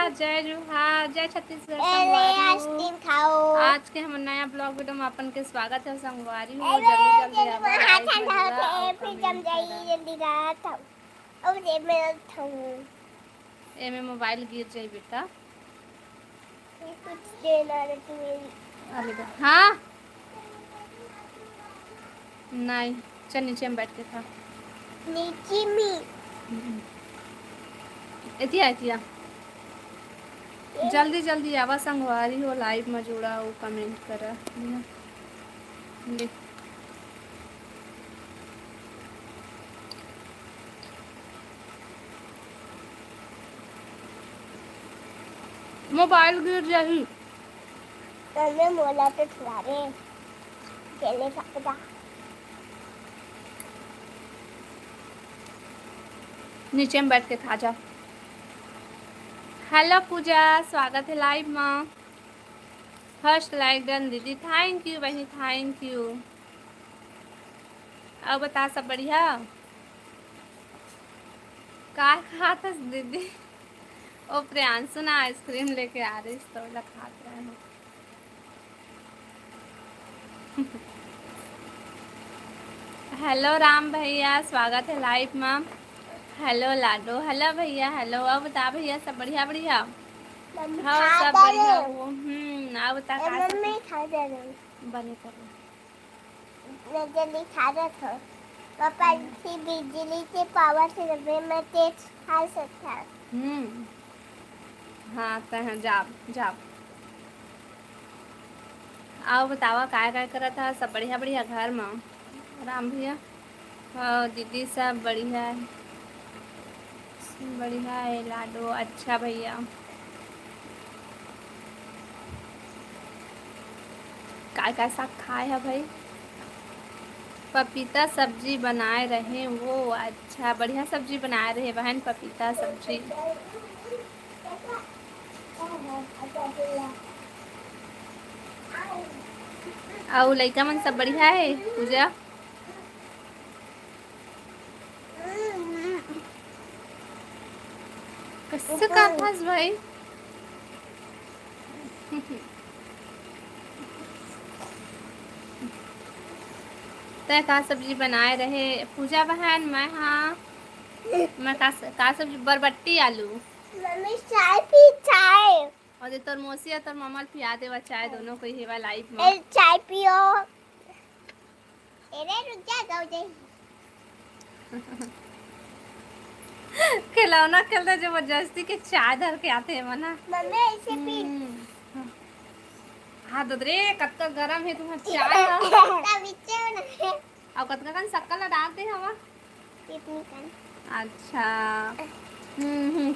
जय जुहार, जय छत्तीसगढ़ संगवारी हो। आज के हम नया ब्लॉग वीडियो में अपन के स्वागत है संगवारी हो। जल्दी जल्दी एमे मोबाइल गिर जाई बेटा। कुछ देना मेरी। हाँ नहीं, चल नीचे में बैठ के खा। नीचे में एतिया जल्दी जल्दी आवा संगवारी हो। लाइव में जुड़ा हो, कमेंट करा ले। मोबाइल गिर जाही। मैं मोला तो छुआरे खेलने सकता। नीचे में बैठ के खा जा। हेलो पूजा, स्वागत है लाइव में। फर्स्ट लाइक डन दीदी, थैंक यू बहनी, थैंक यू। अब बता सब बढ़िया का खाता दीदी? ओ प्रियांशु ना आइसक्रीम लेके आ रही तो खात रहे हो। हेलो राम भैया, स्वागत है लाइव में। हेलो लाडो, हेलो भैया, हेलो। अब बता भैया सब बढ़िया बढ़िया? हाँ सब बढ़िया हो। अब बता का मम्मी खा दे रही बने करो। मैं जल्दी खा रहा था। पापा की बिजली के पावर से मैं तेज खा सकता। हाँ तह जाब जाब। आओ बतावा काय करा था? सब बढ़िया बढ़िया घर में? राम भैया हाँ दीदी सब बढ़िया है, बढ़िया है लाडो। अच्छा भैया काय साग खाए है भाई? पपीता सब्जी बनाए रहे वो। अच्छा बढ़िया सब्जी बनाए रहे बहन, पपीता सब्जी। और लड़का मन सब बढ़िया है पूजा? कससे का फंस भाई? तय का सब्जी बनाए रहे पूजा बहन? मैं हाँ मैं का सब्जी? बरबट्टी आलू। मम्मी चाय पी चाय। और तोर मौसी और तोर मामा पिया देवा चाय, दोनों को हेवा लाइफ में। चाय पियो। अरे रुक जा जाओ खिलौना खेलते जबरदस्ती के चाय धर के आते हैं मना। मम्मी ऐसे पी। हाँ दूध रे कत्ता गरम है तुम्हारा चाय। और कत्ता कन शक्कर डालते हैं वहाँ। अच्छा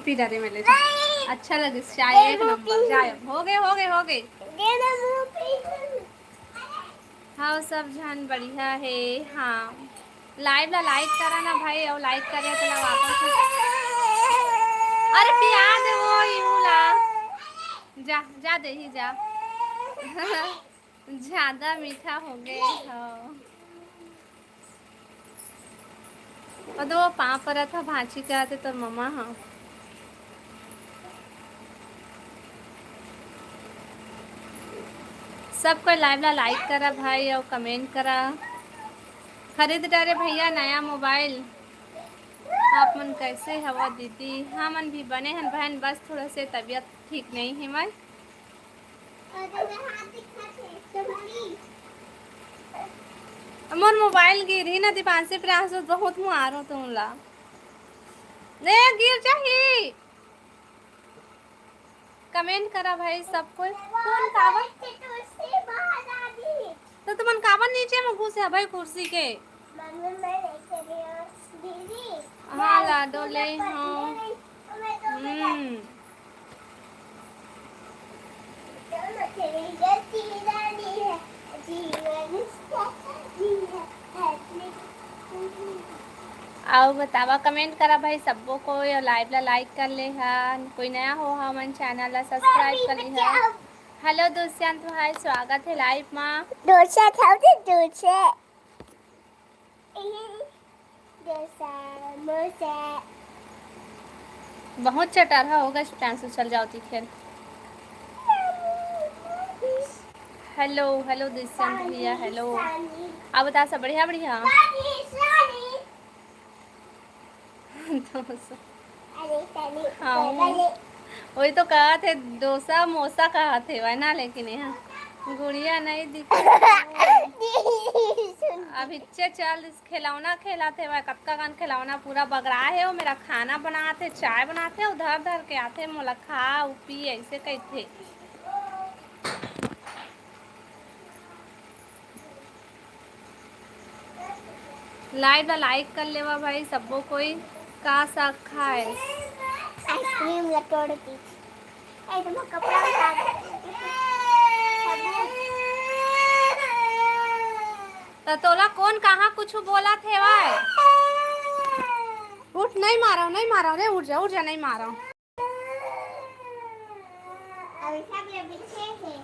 पी जा रे मेले। अच्छा लगे चाय, एक नंबर चाय। हो गए हाँ सब जन बढ़िया है। हाँ लाइव ला लाइक करा ना भाई, और लाइक करे तो ना वापस। अरे पिया दे वो यूला जा जा दे ही जा। ज्यादा मीठा हो गए हाँ। और तो पाँव पर था भांची के आते तो मम्मा। हाँ सब कोई लाइव ला लाइक करा भाई और कमेंट करा। खरीद डारे भैया नया मोबाइल। आप मन कैसे हवा दीदी? हाँ मन भी बने हैं बहन, बस थोड़ा से तबीयत ठीक नहीं है मैं। मोर मोबाइल गिरी ना दीपांशी प्रयास बहुत मुँह आ रहा तुम ला ने गिर जाही। कमेंट करा भाई सब कोई। कौन कावन तो तुमन कावन नीचे में घुसे भाई कुर्सी के? हाँ लाडो ले हाँ। आओ बतावा कमेंट करा भाई सबको को, लाइव ला लाइक कर ले हा। कोई नया हो हमन चैनल ला सब्सक्राइब कर ले हा। हेलो दुष्यंत भाई, स्वागत है लाइव में। डोसा खाओगे? डोसा डोसा मोसा बहुत चटरहा होगा, इस टाइम से चल जाओ थी खेल। हेलो हेलो दिशांत भैया, हेलो। आप बता सब बढ़िया बढ़िया। हाँ वही तो कहा थे, डोसा मोसा कहा थे वह ना, लेकिन यहाँ गुड़िया नहीं दिखी। अब इच्छे चल खिलौना खेला थे वह, कब का गान खिलौना पूरा बगड़ा है। वो मेरा खाना बनाते, चाय बनाते, उधर उधर के आते मोला खा उपी ऐसे कहते। लाइक कर लेवा भाई सबको। कोई का साग खाए आइसक्रीम लटोड़ दी एकदम कपड़ा तो तोला कौन कहाँ कुछ बोला थे भाई। उठ, नहीं मारो रे, उठ जा नहीं मारो।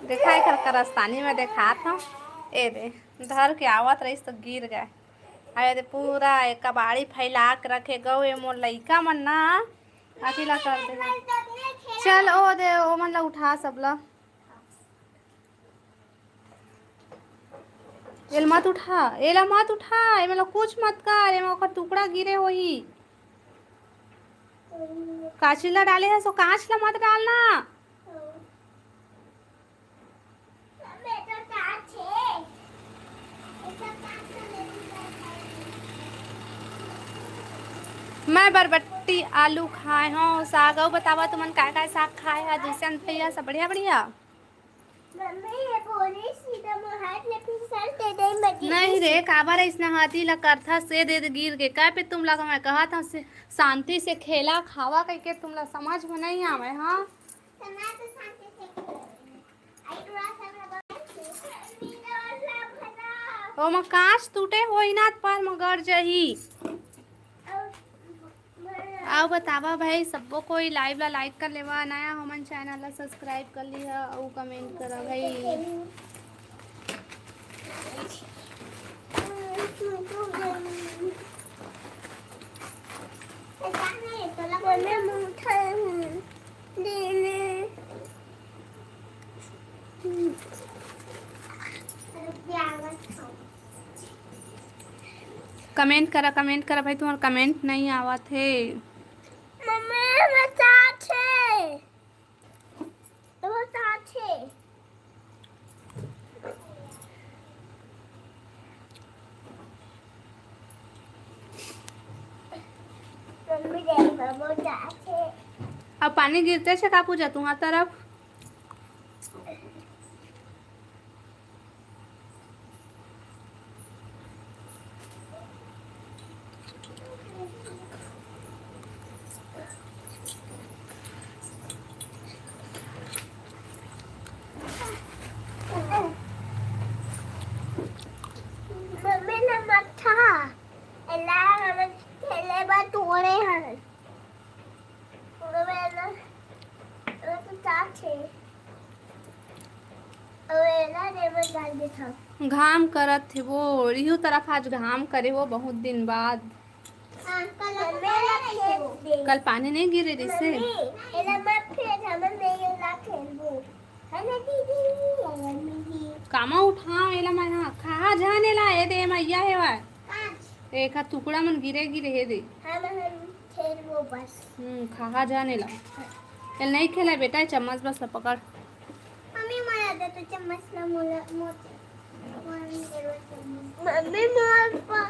देखा एक करस्तानी में देखा था, ए दे धर के आवत रही तो गिर गए। अरे पूरा एक कबाड़ी फैला के रखे गए मोर लइका मन ना अथी ला कर दे। चल ओ दे ओ मन ला उठा सब ला। एल मत उठा, एला मत उठा, ए मतलब कुछ मत कर, ए ओकर टुकड़ा गिरे होई। काचिला डाले है सो कांच ला मत डालना। मैं बरबट्टी आलू खाए हूँ, साग और बतावा तुमन का साग खाए है दुष्यंत भैया सब बढ़िया बढ़िया। नहीं रे काबर इसने हाथी ला करथा से दे गिर के का पे तुम लगा मैं कहा था से शांति से खेला खावा कह के तुम ला समझ में नहीं आवे। हाँ ओ म कांच टूटे होई ना पर मगर जही। आओ बतावा भाई सबको कोई लाइव ला लाइक कर लेवा, नया हमन चैनल ला सब्सक्राइब कर लिहा और कमेंट करा भाई। कमेंट करा भाई, तुम्हारा कमेंट नहीं आवा थे। अब पानी गिरते से का पूजा तुम्हार तरफ। मम्मी ने मठा एला हम खेले बा तोड़े हैं तोड़े वाला तो चाचे एला ने में डाल दे था। घाम करत थे वो रिहु तरफ आज घाम करे वो बहुत दिन बाद। कल पानी नहीं गिरे रिसे एला मत फिर हम नहीं ला खेलबो है ना दीदी। कामा उठा एला मैं खा जाने ला ए दे मैया है वा एक टुकड़ा मन गिरे गिरे हे दे हम खेलबो बस। खा जाने ला एल नहीं खेला बेटा, चम्मच बस पकड़। मम्मी मारा दे तो चम्मच ना मोला मोती मम्मी मोर पर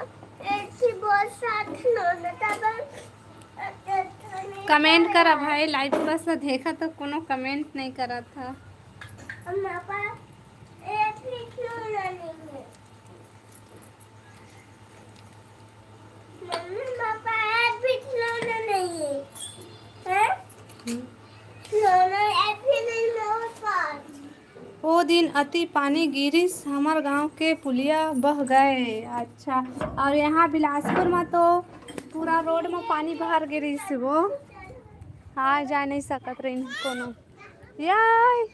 एक ही बहुत साथ ना तब कमेंट करा भाई, लाइव बस देखा तो कोनो कमेंट नहीं करा था। हमारे पास एक भी खिलौना नहीं है। मम्मी पापा एक भी खिलौना नहीं है, हैं? खिलौना एक भी नहीं मेरे पास। वो दिन अति पानी गिरिस हमार गांव के पुलिया बह गए। अच्छा, और यहाँ बिलासपुर में तो पूरा रोड में पानी भर गिरिस वो आ जा नहीं सकत रही कोनो याय।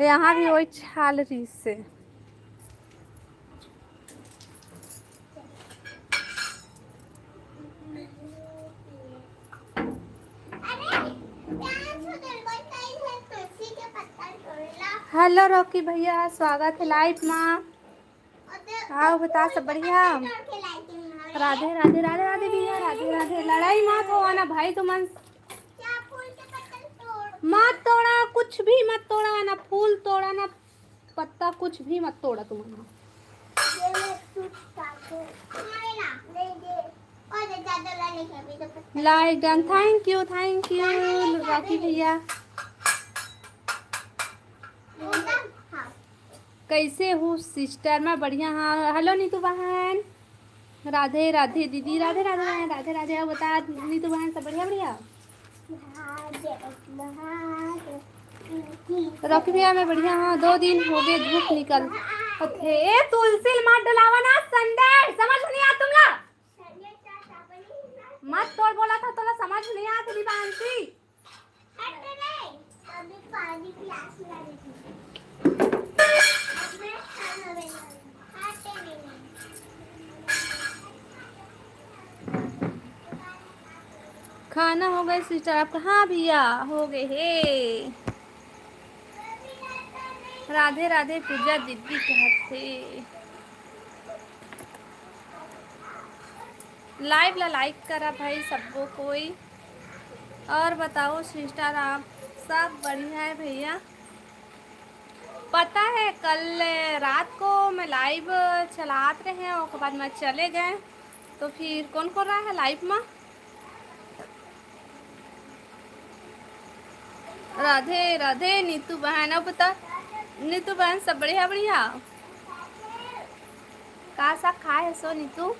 यहाँ भी वही छाल रही से हेलो रॉकी भैया, स्वागत है लाइव माँ। आओ बता, सब बढ़िया? राधे राधे राधे राधे भैया, राधे राधे। लड़ाई मत हो ना भाई, तुम मत तोड़ा, कुछ भी मत तोड़ा, ना फूल तोड़ा ना पत्ता, कुछ भी मत तोड़ा तुम। Like done, thank you Rocky भैया। कैसे हो सिस्टर? मैं बढ़िया। हाँ हेलो नीतू बहन, राधे राधे दीदी, राधे राधे बहन, राधे राधे। अब बता नीतू बहन, सब बढ़िया बढ़िया? रॉकी भैया मैं बढ़िया। हाँ 2 दिन हो गए धूप निकल थे। तुलसी मत डलावा ना संडे, समझ नहीं आ तुम लोग? मत तोड़, बोला था तोला, समझ नहीं आ तेरी बांसी। अभी पानी प्यास लगी थी। खाना हो गए सिस्टर आपका? हाँ भैया हो गए हे। राधे राधे पूजा दीदी कहते। लाइव ला लाइक करा भाई सबको कोई। और बताओ सिस्टर, आप सब बढ़िया है भैया? पता है कल रात को मैं लाइव चलाते रहे और उसके बाद मैं चले गए, तो फिर कौन कर रहा है लाइव में? राधे राधे नीतू बहन। अब बता नीतू बहन, सब बढ़िया बढ़िया? का सा खाए सो नीतू?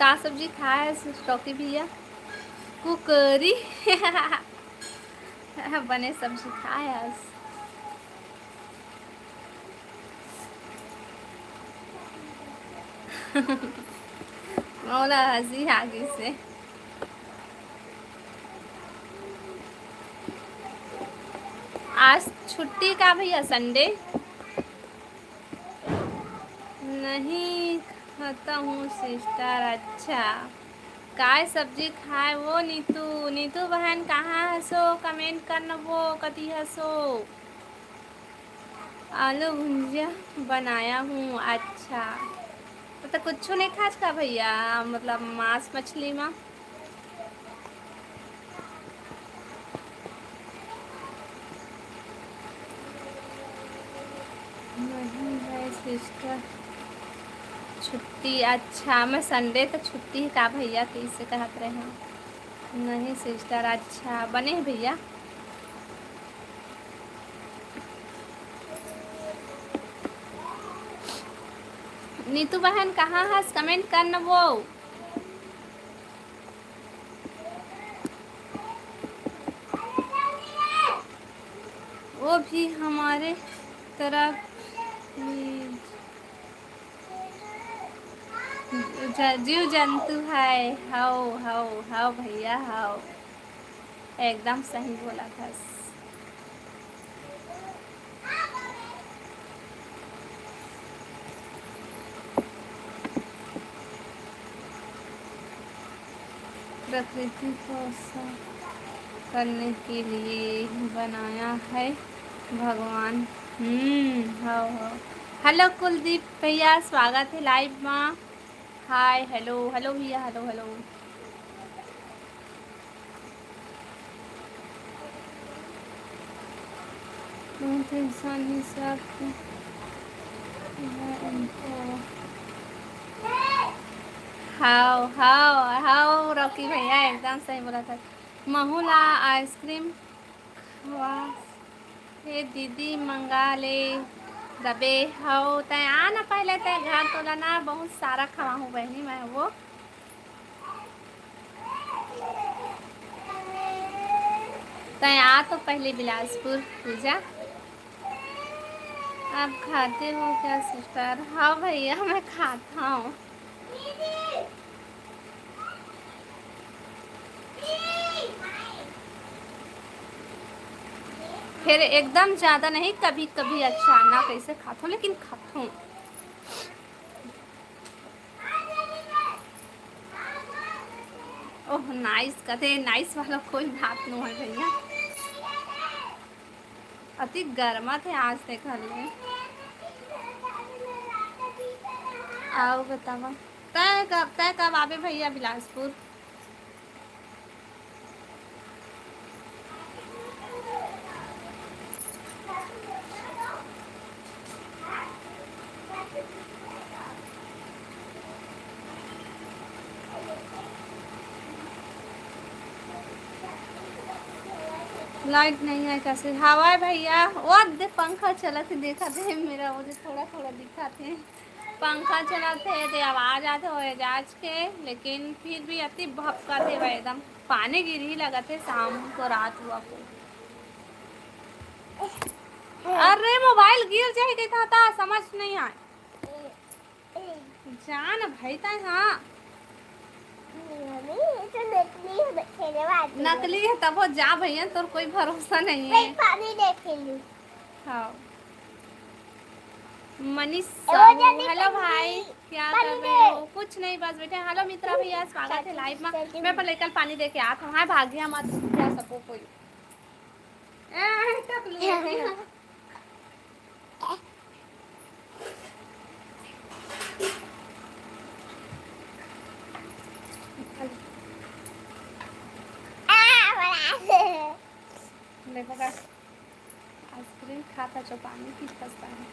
का सब्जी खाया है रॉकी भैया? कुकरी बने सब्जी खाया। मौला हंसी आगे से। आज छुट्टी का भैया, संडे नहीं खाता हूँ सिस्टर। अच्छा काय सब्जी खाए वो? नीतू बहन कहाँ हंसो? कमेंट करना वो कति हंसो। आलू भुजिया बनाया हूँ। अच्छा तो कुछ नहीं खास का भैया, मतलब मांस मछली में? नहीं है सिस्टर छुट्टी। अच्छा मैं संडे तो छुट्टी का भैया, कैसे कहत रहे हैं? नहीं सिस्टर। अच्छा बने हैं भैया? नीतू बहन कहाँ हंस? कमेंट करना वो भी हमारे तरफ जीव जंतु है। हाओ हाओ हाओ भैया हाओ, एकदम सही बोला था। प्रकृति को साफ करने के लिए बनाया है भगवान। हाओ हाओ। हेलो कुलदीप भैया, स्वागत है लाइव में। हाय हेलो हेलो भैया, हेलो हेलो। इंसान ही सब हाओ हाओ हाओ रॉकी भैया, एकदम सही बोला था। महुला आइसक्रीम खवा हे दीदी, मंगा ले दबे। हाओ तय आ ना पहले, तय घर तो लाना, बहुत सारा खवा हूँ बहनी मैं वो। तय आ तो पहले बिलासपुर पूजा। आप खाते हो क्या सिस्टर? हाँ भैया मैं खाता हूँ। फिर एकदम ज़्यादा नहीं, कभी कभी अच्छा ना कैसे खाता हूँ लेकिन खाता हूँ। ओह नाइस कहते, नाइस वाला कोई बात नहीं है भैया, अति गर्मा थे आज से घर में। आओ बतावा, तय कब आवे भैया बिलासपुर? लाइट नहीं है कैसे? हवा है भैया, वो दे पंखा चला थे, देखा थे मेरा वो जो थोड़ा थोड़ा दिखा थे, पंखा चला थे तो आवाज आते हो एजाज के, लेकिन फिर भी अति भपका थे वह एकदम, पानी गिर ही लगा थे शाम को, रात हुआ को। अरे मोबाइल गिर जाए था समझ नहीं आए जान भाई ता। हाँ नकली है तब वो जा भैया, तो कोई भरोसा नहीं है। पानी देख लूं। हाँ मनीष साहू, हेलो भाई, क्या कर रहे हो? कुछ नहीं बस बैठे। हेलो मित्रा भैया, स्वागत है लाइव में। मैं पर लेकर पानी दे के आता हूँ। हाँ भाग गया मत क्या सबको कोई देखो आइसक्रीम खाता जो पानी पी फंसता है।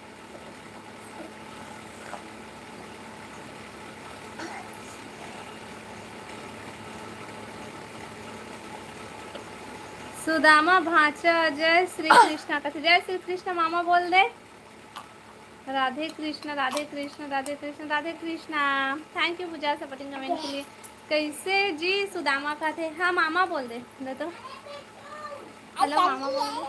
सुदामा भाचा, जय श्री कृष्णा का, जय श्री कृष्ण मामा बोल दे। Radhe Krishna Radhe Krishna Radhe Krishna Radhe Krishna. Thank you Pooja supporting comment के लिए। कैसे जी सुदामा का थे? हाँ मामा बोल दे तो। हेलो मामा बोल दे।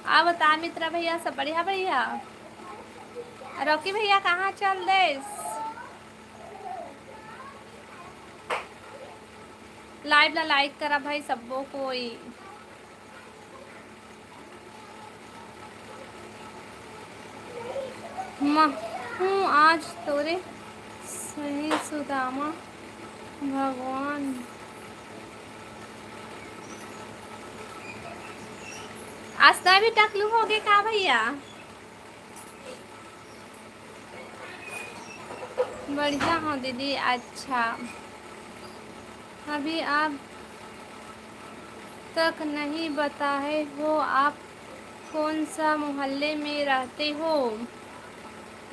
आप बता मित्रा भैया सब बढ़िया भैया? रॉकी भैया कहाँ चल देस? लाइव ला लाइक करा भाई सबको कोई। हूँ आज तोरे सही सुदामा भगवान। आस्था भी टकलू हो गए का भैया? बढ़िया हो दीदी। अच्छा अभी आप तक नहीं बताए हो आप कौन सा मोहल्ले में रहते हो?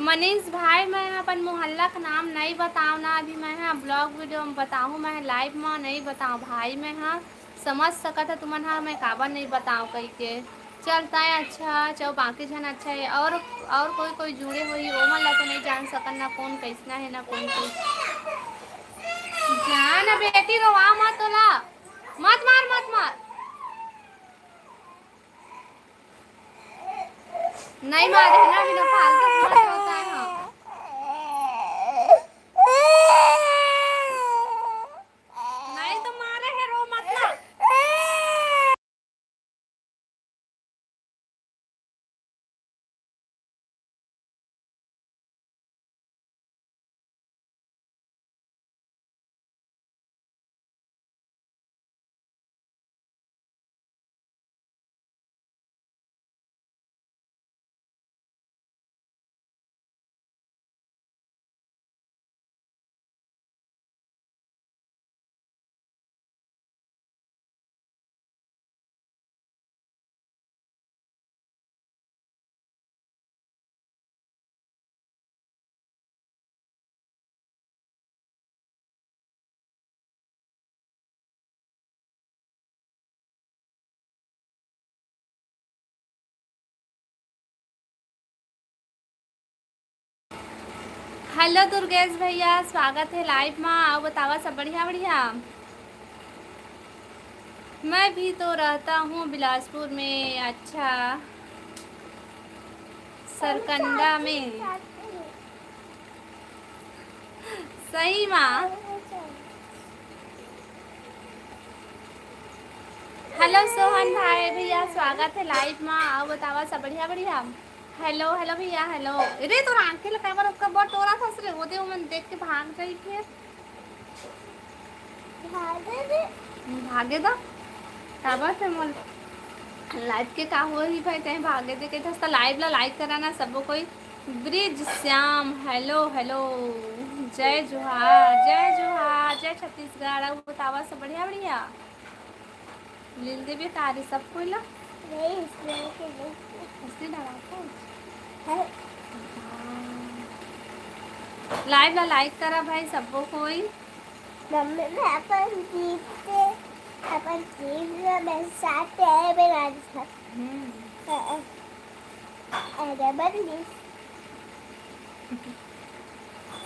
मनीष भाई मैं अपन मोहल्ला का नाम नहीं बताऊँ ना, अभी मैं हाँ ब्लॉग वीडियो में बताऊँ, मैं लाइव में नहीं बताऊँ भाई। मैं हाँ समझ सकता था तुमन, हाँ मैं काबर नहीं बताऊँ कही के चलता है। अच्छा चलो बाकी जन अच्छा है, और कोई जुड़े हुई वो मन ला तो नहीं जान सकन ना कौन कैसना है ना कौन जान। बेटी रोवा मत होला, मत मार मत मार, नहीं मारे है ना बिना फालतू मत होता है। हाँ नहीं तो मारे है, रो मत ना। हेलो दुर्गेश भैया, स्वागत है लाइव में। आओ बतावा सब बढ़िया बढ़िया। मैं भी तो रहता हूँ बिलासपुर में। अच्छा सरकंडा में। सही माँ। हेलो सोहन भाई भैया, स्वागत है लाइव में। आओ बतावा सब बढ़िया बढ़िया। हेलो हेलो भैया हेलो। अरे तो आंखें लगा बार उसका बहुत टोरा फंस रहे होते हो, मन देख के भाग गई फिर। भागे दो टाबर से मोल लाइव के का हो ही भाई तय भागे दे के तो लाइव ला लाइक कराना सबको कोई। Bridge Shyam hello hello. जय जोहार जय जोहार जय छत्तीसगढ़। आओ बतावा सब बढ़िया बढ़िया। लील देवी तारी सब कोई ला लाइव ला लाइक करा भाई सबको कोई। मम्मी मैं अपन जीत में साथ है मेरा अरे बंदी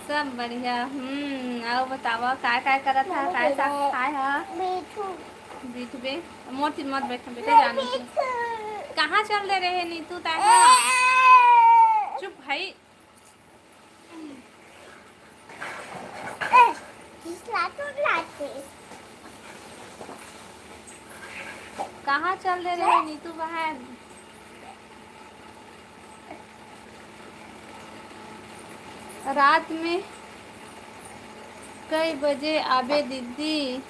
सब बढ़िया। आओ बतावा काय काय करा था काय साग खाए हा। मीठू बीठ बे मोटी मत बैठ बेटा जाने से। कहाँ चल दे रहे नीतू ताया। चुप भाई। कहाँ चल दे रहे नीतू बहन। रात में कई बजे आबे दीदी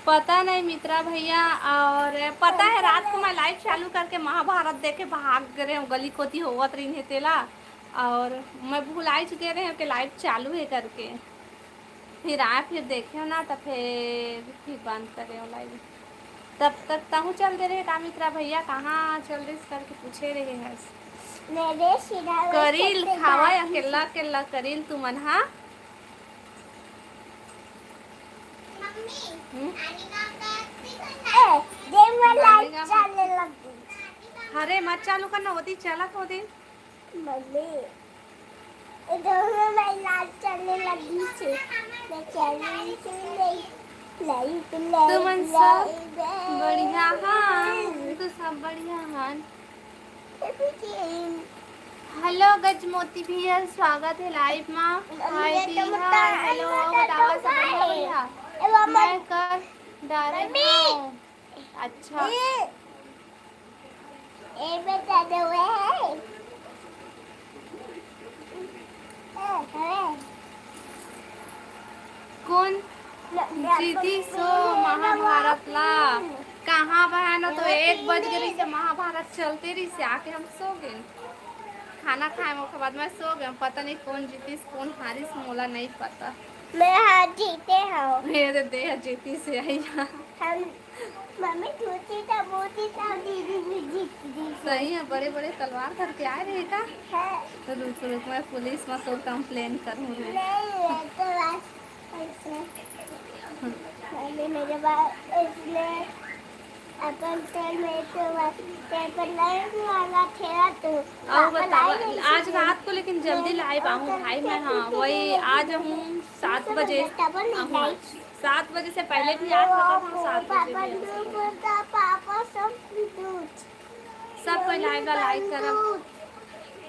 पता नहीं मित्रा भैया। और पता है रात को मैं लाइव चालू करके महाभारत देखे भाग गए हूँ गली कोती होवत रही है तेला। और मैं भुलाई चुके रहे कि लाइव चालू है करके। फिर आए फिर देखे ना तो फिर बंद करे हो लाइव। तब तक तहु चल दे रहे का मित्रा भैया कहाँ चल रही करके पूछे रहे हैं। करील खावा अकेला अकेला करील तू मन। हाँ अरे मत चालू करना होती चला को दे। तुमन सब बढ़िया। हाँ तो सब बढ़िया। हाँ हेलो गजमोती भैया स्वागत है लाइव में। हाय दीहा हेलो बतावा सब बढ़िया बढ़िया। मैं कर डाले हूँ। अच्छा ए बेटा दो है कौन जीती सो महाभारत ला। कहाँ बहन तो 1 बज गई से महाभारत चलते रही से आके हम सो गए। खाना खाए के बाद मैं सो गए। पता नहीं कौन जीतीस कौन हारिस मोला नहीं पता। मैं हार जीते हूँ। मेरे देह जीती से आई। हम मम्मी टूटी था मोटी था दीदी भी जीती। सही है बड़े बड़े तलवार करके आए रहे का। है तो रुक मैं पुलिस में तो कंप्लेन करूँ। नहीं तो ऐसे मम्मी मेरे पास इसलिए अपन तेल में तो तेल पर नहीं वाला ठेला तो और बताओ आज रात को लेकिन जल्दी लाइव आऊँ भाई मैं। हाँ वही आज हूँ 7 बजे। 7 बजे से पहले भी आज लगा हूँ 7 बजे। पापा सब कोई लाइव लाइक करो।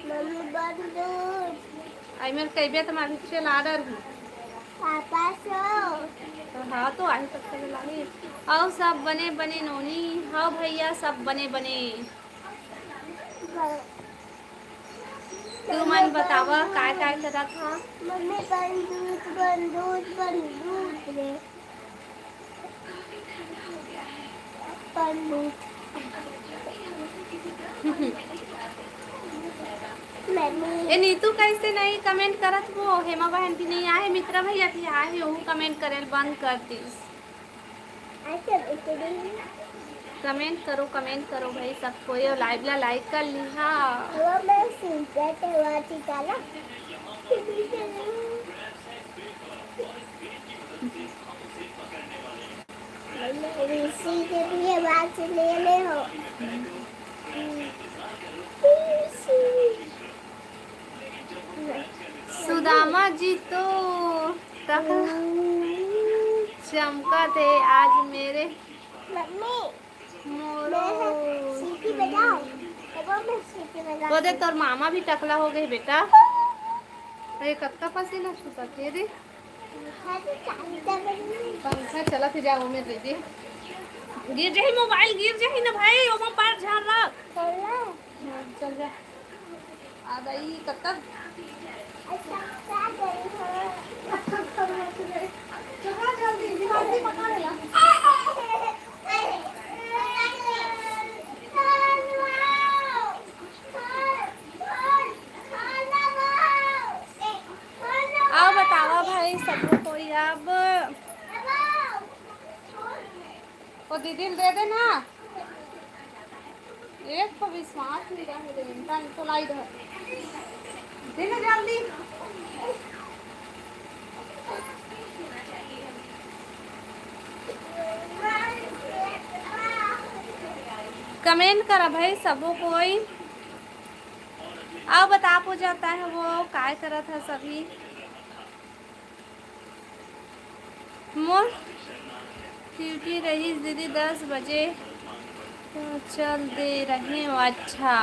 मम्मी बंदूक आई मेरे कई तो मैं भी चला रही हूँ। पापा सो तो हाँ तो आई तक तो लागे। आओ सब बने बने नोनी। हाँ भैया सब बने बने। तू मन बतावा काय काय करा था। मम्मी बंदूक बंदूक बंदूक रे बंदूक ए नीतू कैसे नहीं कमेंट करत वो। हेमा बहन भी नहीं आए मित्रा भैया भी आए वो कमेंट करे बंद कर दीस। कमेंट करो भाई सब कोई लाइव ला लाइक कर ली। हाँ ऋषि के भी आवाज ले ले हो। सुदामा जी तो चमका थे आज मेरे मम्मी मोरो। सीटी बजाओ वो मैं सीटी में वो दे तोर मामा भी टकला हो गए बेटा। अरे कत्का पसीना छूटा तेरे। पंखा चला फिर जाओ में दे दे। गिर जाही मोबाइल, गिर जाही ना भाई, ओमा पार झाड़ रख। हाँ, चल जा। आ गई कत्का। चला जल्दी, जल्दी पकड़ ले। आओ बतावा भाई सबको कोई अब। वो दीदी दे दे ना। एक को विश्वास नहीं रहा है इंसान तो लाई दे। दे ना जल्दी। कमेंट करा भाई सबको कोई। आओ बता हो जाता है वो काय करा था सभी। मोर ड्यूटी रही दीदी 10 बजे तो चल दे रहे हो। अच्छा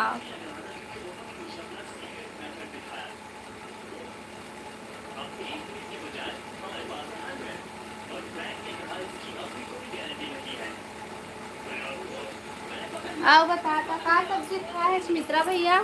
आओ बता का सब्जी खाया है सुमित्रा भैया।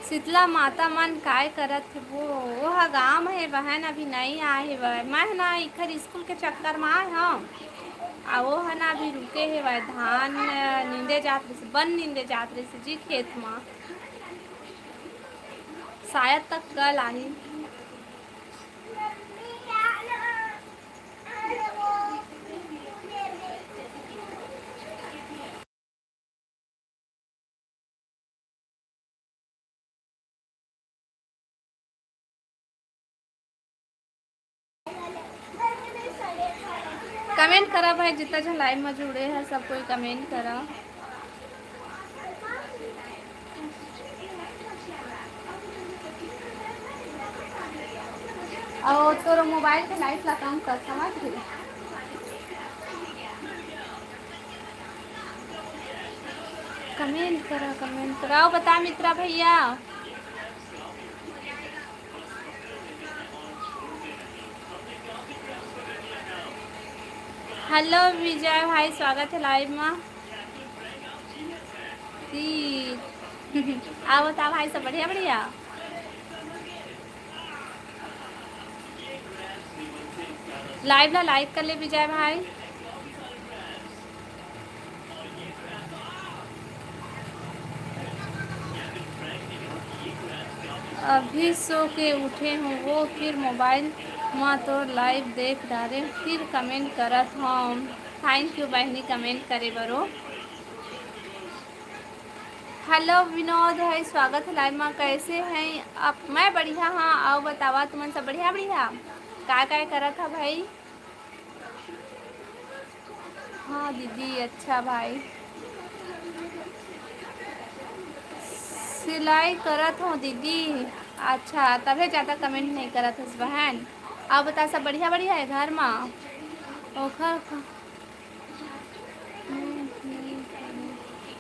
शीतला माता मन काय करत वो हा गाँव है बहन अभी नहीं आए है वह मैं ना इखर स्कूल के चक्कर में आए हम। आ वो है ना अभी रुके है वह धान नींदे जात रहे बन नींदे जात रहे से जी खेत में शायद तक कल आई। कमेंट करा भाई जितना जो लाइव में जुड़े हैं सब कोई कमेंट करा। और तो मोबाइल के लाइट ला काम कर समझ गई। कमेंट करा बता मित्रा भैया। हेलो विजय भाई स्वागत है लाइव में। आओ बता भाई सब बढ़िया बढ़िया। लाइव ला लाइक कर ले विजय भाई। अभी सो के उठे हूँ वो फिर मोबाइल में तो लाइव देख डाले फिर कमेंट करत हम। थैंक यू बहनी कमेंट करे बरो। हेलो विनोद भाई स्वागत है लाइव में। कैसे हैं आप? मैं बढ़िया हाँ। आओ बतावा तुमन सब बढ़िया बढ़िया काय करा था भाई। हाँ दीदी अच्छा भाई सिलाई करत हूँ दीदी। अच्छा तभी ज़्यादा कमेंट नहीं करत हस बहन। आप बता सब बढ़िया बढ़िया है घर में।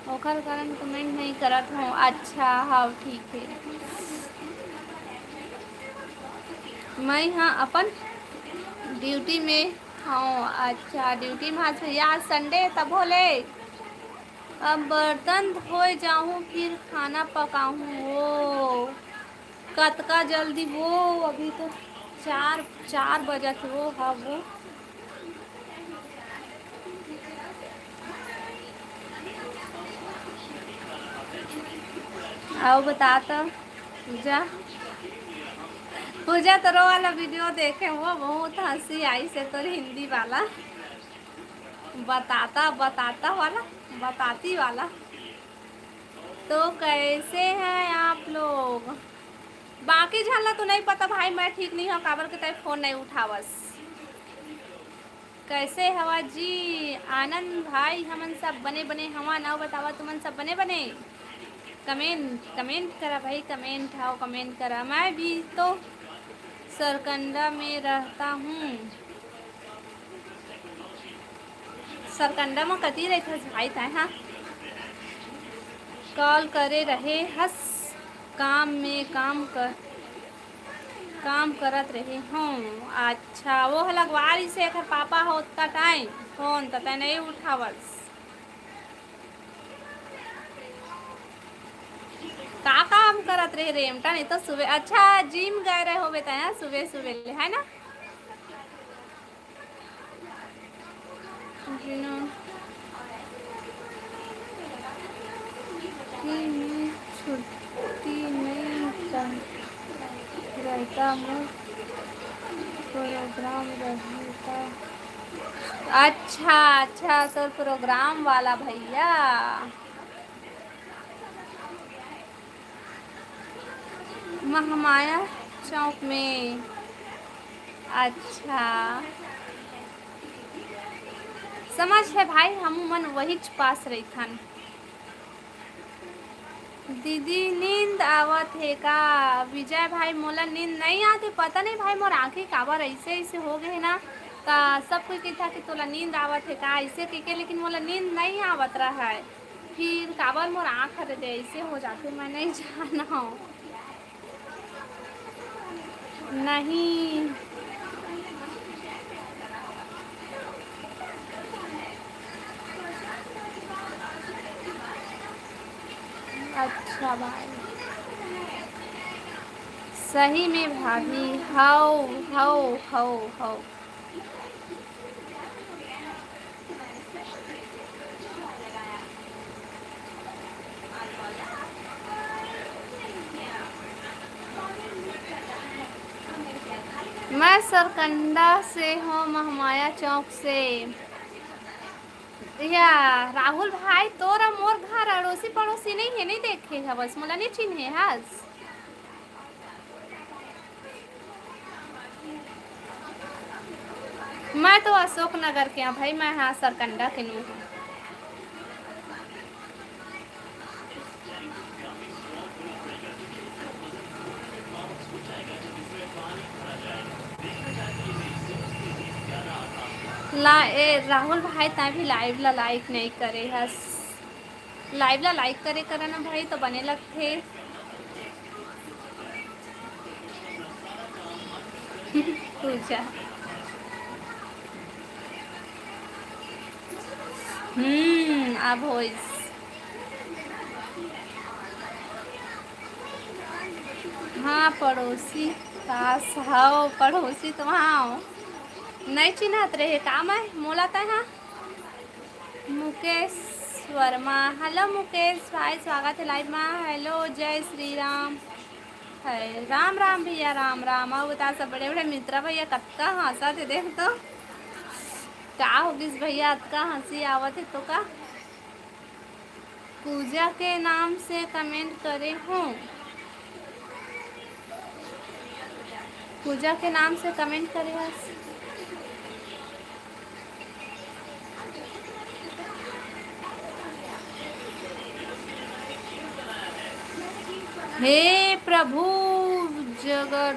ओखर कारण कमेंट नहीं करत हूँ। अच्छा हाँ ठीक है। मैं हाँ अपन ड्यूटी में हाँ। अच्छा ड्यूटी में आज भैया आज संडे तब होले। अब बर्तन धोए जाऊँ फिर खाना पकाऊँ। वो कतका जल्दी वो अभी तो 4 बजत वो हाँ वो आओ बता तो पूजा तरो वाला वीडियो देखे वो बहुत हंसी आई से तो हिंदी वाला बताता वाला बताती वाला। तो कैसे हैं आप लोग? बाकी झाला तो नहीं पता भाई मैं ठीक नहीं हूँ काबर के तय फ़ोन नहीं उठावस। कैसे हवा जी आनंद भाई, हमन सब बने बने हवा नाव बतावा तुमन सब बने बने। कमेंट कमेंट करा भाई, कमेंट हाओ कमेंट करा। मैं भी तो सरकंडा में रहता हूँ। सरकंडा में कती रहते भाई ताय हाँ कॉल करे रहे हस काम में काम करत रहे हूँ। अच्छा वो लगवारी से एक पापा हो उतना टाइम फोन तो तय नहीं उठावस। का काम करत रहे रेमटा नहीं तो सुबह अच्छा जिम गए रहे हो बेटा सुबह सुबह है ना। छुट्टी नहीं रहता हूँ प्रोग्राम रहता। अच्छा अच्छा तो प्रोग्राम वाला भैया महामाया चौक में। अच्छा समझ है भाई हम मन वही पास रही थन। दीदी नींद आवत है का। विजय भाई मोला नींद नहीं आती पता नहीं भाई मोर आँखें काबर ऐसे ऐसे हो गए ना। का सब कोई कहता कि तोला नींद आवत है का ऐसे कह लेकिन मोला नींद नहीं आवत रहा है। फिर काबर मोर आँख हर ऐसे हो जाते मैं नहीं जाना हूँ। नहीं अच्छा भाई सही में भाभी हाउ हाउ हाउ हाउ। मैं सरकंडा से हूँ महामाया चौक से। या राहुल भाई तोरा मोर घर अड़ोसी पड़ोसी नहीं है नहीं देखे है बस मोला नहीं चिन्हे हस। मैं तो अशोक नगर के यहाँ भाई मैं हाँ सरकंडा के नू हूँ। राहुल भाई ता भी लाइव ला लाइक नहीं करे हस। लाइव ला लाइक करे करे ना भाई तो बने लगते। पूछा अब होइस। हाँ पड़ोसी पास हाओ पड़ोसी तो हाँ नहीं चिन्हत रहे का मैं मोला था हाँ। मुकेश वर्मा हेलो मुकेश भाई स्वागत है लाइव में। हेलो जय श्री राम है राम राम भैया राम राम। और बता सब बड़े बड़े मित्र भैया कत्का हंसा थे देख तो का होगिस भैया अतका हंसी आवत है तो का। पूजा के नाम से कमेंट करे हूँ। पूजा के नाम से कमेंट करे हस। हे प्रभु जगन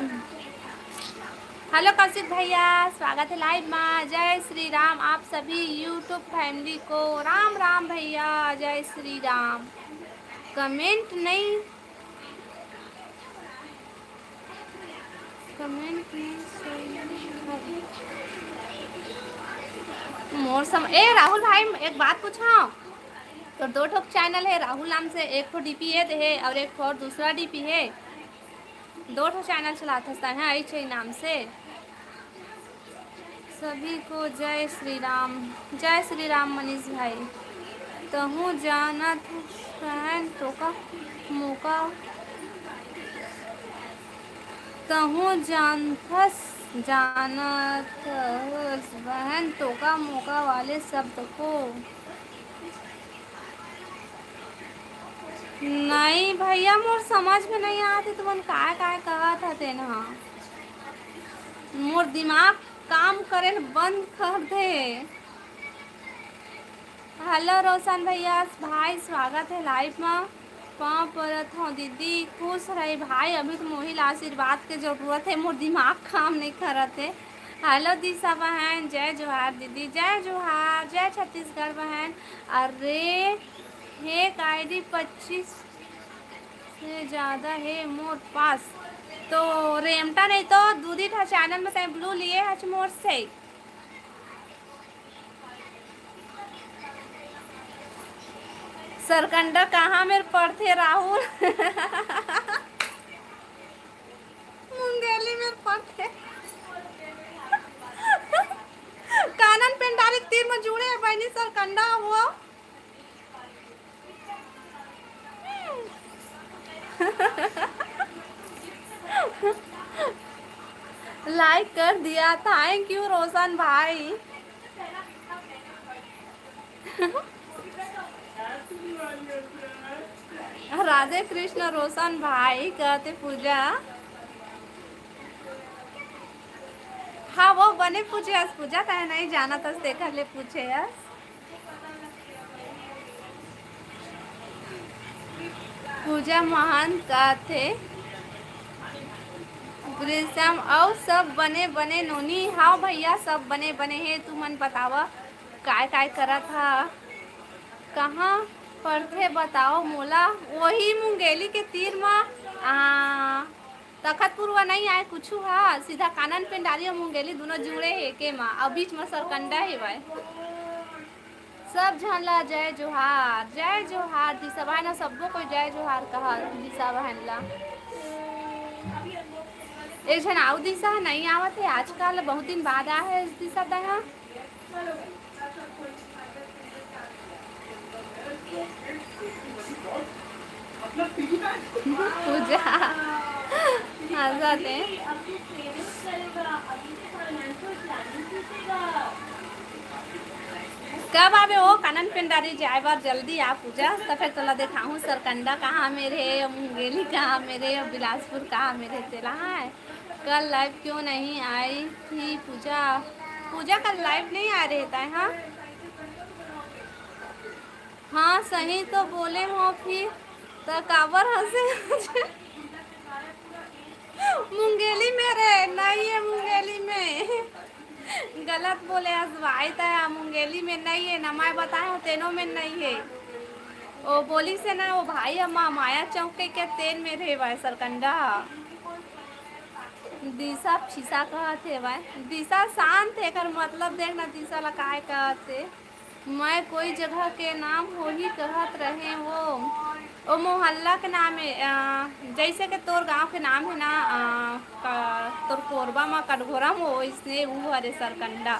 हेलो कौशिक भैया स्वागत है लाइव में। जय श्री राम आप सभी यूट्यूब फैमिली को राम राम भैया जय श्री राम। कमेंट नहीं मोर सम ए राहुल भाई एक बात पूछा तो दो ठोक चैनल है राहुल नाम से एक ठो डीपी है और एक ठो और दूसरा डीपी है। दो ठो चैनल चलाता है ऐसे नाम से। सभी को जय श्री राम मनीष भाई। तहु जानत बहन तो का मौका तहु जानत बहन तो का मौका वाले शब्द को। नहीं भैया मोर समझ में नहीं आते तुमन काय काय कहत हते ना। मोर दिमाग काम करे बंद कर दे। हेलो रोशन भैया भाई, स्वागत है लाइव में। पाँव पड़त हूँ दीदी, खुश रहे भाई। अभी तो मोहिल आशीर्वाद के जरूरत है, मोर दिमाग काम नहीं करत है। हेलो दिशा बहन, जय जोहार दीदी, जय जोहार, जय छत्तीसगढ़ बहन। अरे एक आईडी 25 से ज़्यादा है मोर पास, तो रेमटा नहीं तो दूधी था चैनल में तय ब्लू लिए हच मोर से। सरकंडा कहाँ मेरे पढ़ते राहुल? मुंगेली में पढ़ते। कानन पेंडारी तीर में जुड़े है बहनी, सरकंडा हुआ। लाइक कर दिया, थैंक यू रोशन भाई। राधे कृष्ण रोशन भाई कहते पूजा। हाँ वो बने पूछे हस, पूजा कहे नहीं जाना था देखा ले पूछे हस। पूजा महान का थे ग्रीसम और सब बने बने नोनी। हाँ भैया सब बने बने हैं। तू मन बतावा काय काय करा था, कहाँ पढ़ते बताओ मोला। वही मुंगेली के तीर में तखतपुर वा नहीं आए कुछ। हाँ सीधा कानन पेंडारी और मुंगेली दोनों जुड़े है के माँ, और बीच में सरकंडा है भाई। सब झनला जय जोहार, जय जोहार दिशा बहन, सबको कोई जय जोहार कहा दिशा बहन ला। एक जन आउ दिशा नहीं आवत है आजकल, बहुत दिन बाद आ है दिशा दया। पूजा आजाद है। कब आवे वो कानन पेंडारी जाए बार जल्दी आ पूजा, तो फिर तोला दिखाऊँ सरकंडा कहाँ मेरे, मुंगेली कहाँ मेरे, और बिलासपुर कहाँ मेरे तेला है। कल लाइव क्यों नहीं आई थी पूजा? पूजा कल लाइव नहीं आ रहे था। हाँ हाँ सही तो बोले हो फिर तो काबर हंसे। मुंगेली में रे नहीं है, मुंगेली में गलत बोले हंसवाई था। मुंगेली में नहीं है ना, मैं बताए हो तेनों में नहीं है। ओ बोली से ना वो भाई अम्मा माया चौके के तेन में रहे भाई सरकंडा। दिशा फीसा कहते भाई, दिशा शांत है कर मतलब देखना दिशा ला काय कहते। मैं कोई जगह के नाम हो ही कहत रहे वो, ओ मोहल्ला के नाम है। जैसे कि तोर गांव के नाम है ना, तोर कोरबा में कटघोरा में वो इसने वो हरे सरकंडा।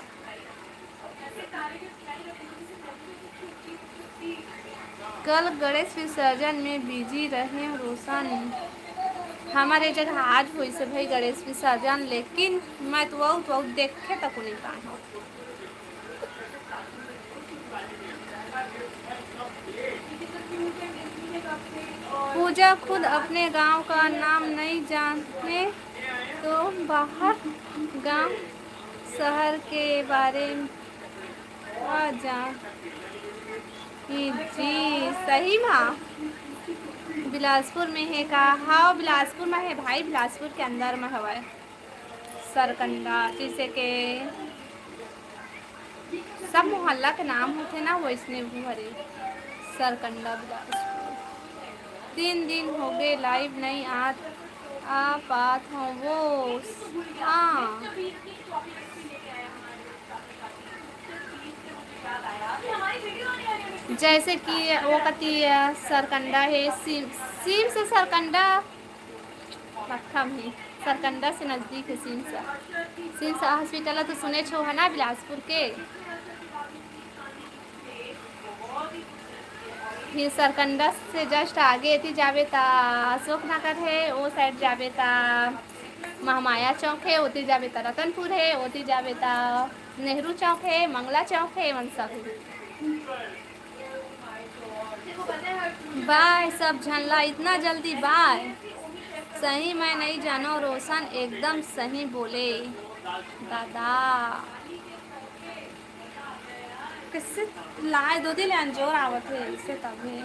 कल गणेश विसर्जन में बिजी रहे रोशन। हमारे जगह आज हुई से भाई गणेश विसर्जन, लेकिन मैं तो देखे तक नहीं पाई। पूजा खुद अपने गांव का नाम नहीं जानते तो बाहर गांव शहर के बारे में जान जी। सही माँ बिलासपुर में है का? हाँ बिलासपुर में है भाई, बिलासपुर के अंदर में हवा है सरकंडा। जैसे के सब मोहल्ला के नाम होते ना वो इसने भरे सरकंडा बिलासपुर। 3 दिन हो गए लाइव नहीं आ पात हूँ वो। हाँ जैसे कि वो कती सरकंडा है सीम से सरकंडा मक्खम है, सरकंडा से नज़दीक है सीम सा हॉस्पिटल तो सुने छो है ना बिलासपुर के। फिर सरकंडा से जस्ट आगे थी जावे ता अशोक नगर है, वो साइड जावे ता महामाया चौक है, ओती जावे ता रतनपुर है, ओती जावे ता नेहरू चौक है, मंगला चौक है, मन सब है। बाय सब झनला इतना जल्दी, बाय। सही मैं नहीं जानो रोशन एकदम सही बोले। दादा किससे लाए दो दिन अंजोर आवत है इससे तभी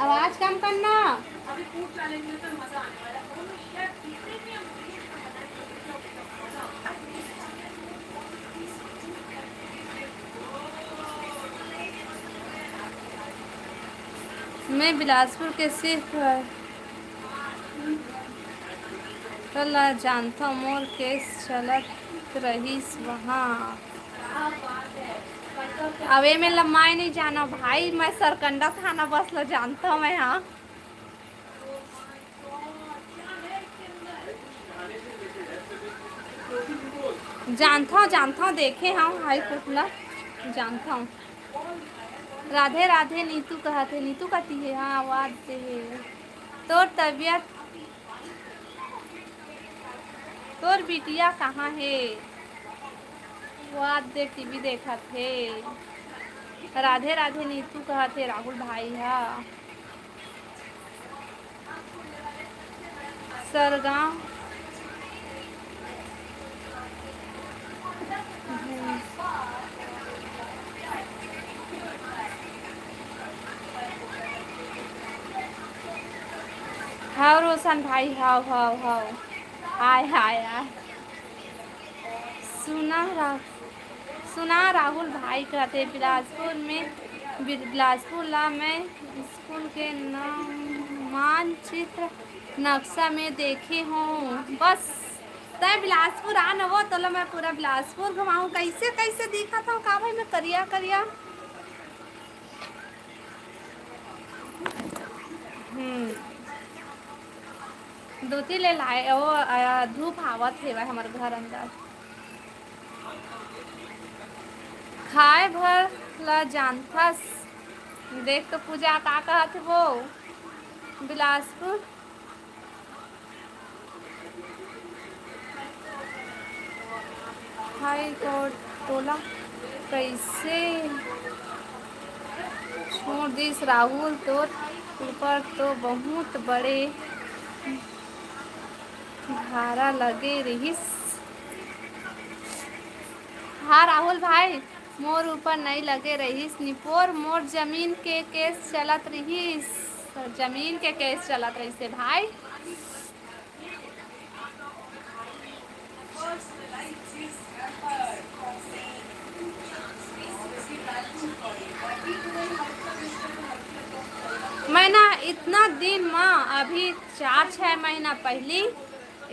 आवाज कम करना। मैं बिलासपुर के सिर्फ कल जानता मोर केस चलत रहीस वहाँ। अवे में लम्बाई नहीं जाना भाई, मैं सरकंडा थाना बस लो जानता हूँ मैं यहाँ जानता हूँ देखे हाँ हाई कोर्ट ला जानता हूँ। राधे राधे नीतू कहते नीतू कहती है हाँ आवाज से है। तोर तबीयत तोर बिटिया कहाँ है? वाद देख टीवी देखा थे। राधे राधे नीतू कहते राहुल भाई हा सरगांव हाँ रोशन भाई हाँ हाँ हाँ आय हाय आय सुना राहुल भाई कहते बिलासपुर ला मैं स्कूल के नाम मानचित्र नक्शा में देखे हूँ बस। तय बिलासपुर आ न वो तो ला मैं पूरा बिलासपुर घुमाऊँ कैसे कैसे दिखा था का भाई मैं करिया करिया दूती ले लाए वो धूप आवत है भाई हमारे घर अंदर खाए भर ला जानथस। देख तो पूजा का कहत वो बिलासपुर हाई कोर्ट टोला कैसे छोड़ दिस राहुल तोर ऊपर तो बहुत बड़े धारा लगे रहीस। हाँ राहुल भाई मोर ऊपर नहीं लगे रहीस निपोर मोर जमीन के केस चलत रहीस जमीन के केस चलत रहीस है भाई। मैं ना इतना दिन माँ अभी 4-6 महीना पहले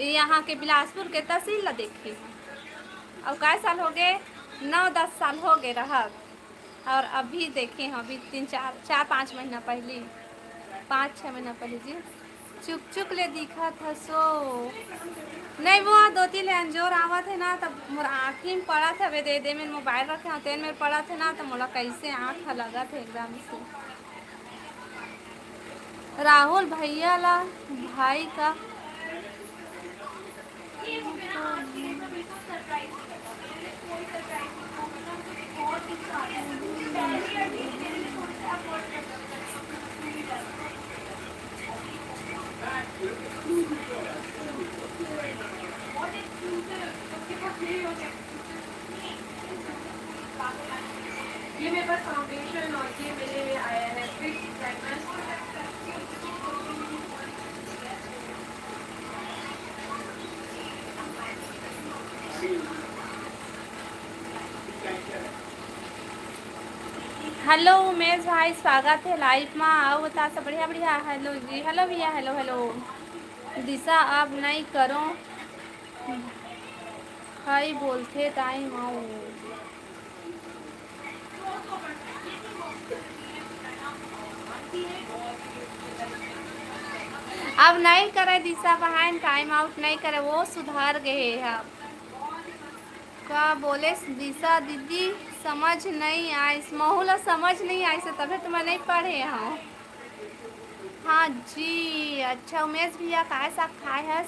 यहाँ के बिलासपुर के तहसील ला देखी अब कै साल हो गए 9-10 साल हो गए रहा और अभी देखे हैं अभी 3-4-5 महीना पहले 5-6 महीना पहले जी चुक चुक ले दिखा था सो नहीं वो 2-3 ले अंजोर आवा थे ना तब मोर आँखी में पड़ा था वे दे में मोबाइल रखे हो तेन में पड़ा थे ना तो मोला कैसे आँख लगा थे एकदम से। राहुल भैया ला भाई का ये मेरे पास फाउंडेशन और ये मेरे आया है फिक्स ब्राइटनेस हेलो उमेश भाई स्वागत है लाइव में आओ बता सब बढ़िया बढ़िया हेलो जी हेलो भैया हेलो हेलो दिशा अब नहीं करो भाई बोलते टाइम आओ अब नहीं करे दिशा बहन टाइम आउट नहीं करे वो सुधार गए हैं अब का बोले दिशा दीदी समझ नहीं आई माहौल समझ नहीं आई से तभी तुम्हें नहीं पढ़े हाँ हाँ जी अच्छा उमेश भैया काय सा खाए है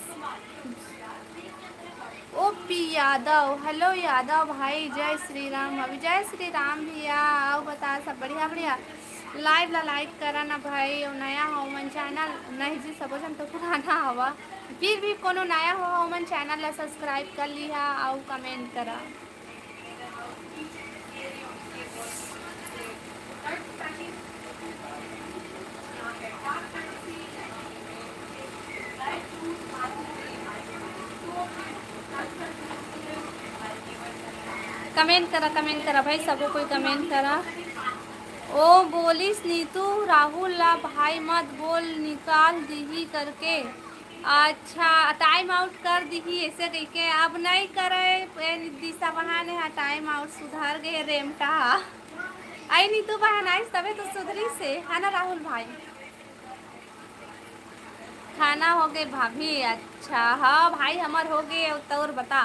ओ पी यादव हेलो यादव भाई जय श्री राम अभी जय श्री राम भैया आओ बता सब बढ़िया बढ़िया लाइव ला लाइक करा ना भाई, और नया हो मन चैनल नहीं जी सब जन तो पुराना हवा, फिर भी कोनो नया हो मन चैनल ला सब्सक्राइब कर लिहा और कमेंट करा। कमेंट करा भाई, सबको कोई कमेंट करा। ओ बोलिस नीतू राहुल ला भाई मत बोल, निकाल दीही करके। अच्छा टाइम आउट कर दीही ऐसे कह के, अब नहीं करे दिशा बहाने है टाइम आउट सुधार गए रेमटा। आई नीतू बहन आई तबे तो सुधरी से है ना राहुल भाई। खाना हो गए भाभी, अच्छा हाँ भाई हमार हो गए तो और बता।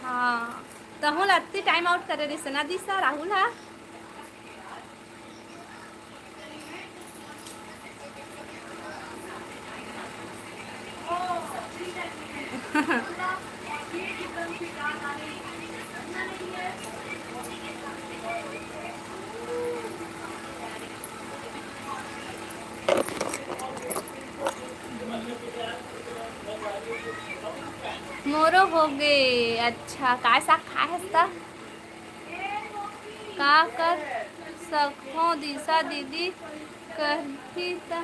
हाँ तहुल अति टाइम आउट करे रही से ना दिशा राहुल है। मोरो हो गए, अच्छा काय साग खाए हस्ता का कर सको दिशा दीदी करती था,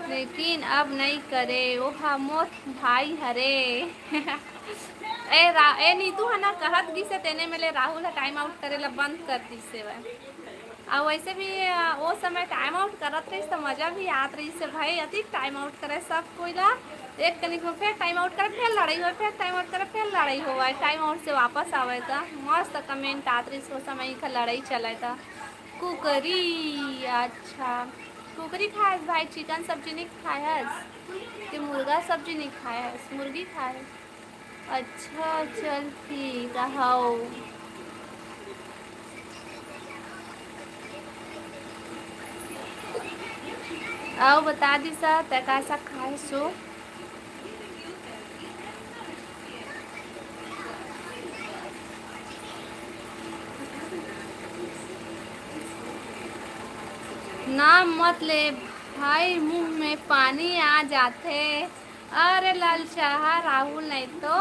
लेकिन अब नहीं करे वो हमोर भाई हरे। ए नीतू है ना कहत गी से तेने मेले राहुल है टाइम आउट करे ला बंद कर दी से वह। और वैसे भी वो समय टाइम आउट करत रही तो मज़ा भी आत रही से भाई, अधिक टाइम आउट करे सब कोई ला एक कनिक में फिर टाइम आउट करे फिर लड़ाई हो, फिर टाइम आउट करे फिर लड़ाई हो, टाइम आउट से वापस आवे था मस्त कमेंट आत रही सो समय का लड़ाई चला था। कुकरी, अच्छा कुकरी खाए भाई, चिकन सब्जी नहीं खाए है कि मुर्गा सब्जी नहीं खाए है, मुर्गी खाए। अच्छा चल ठीक है हाँ। आओ बता दी सा ते कैसा खाए सो। नाम मत ले भाई मुंह में पानी आ जाते। अरे लाल शाह राहुल नहीं तो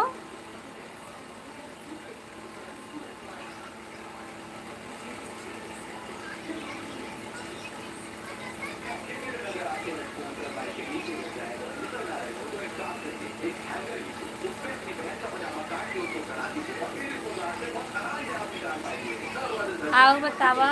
आओ बतावा।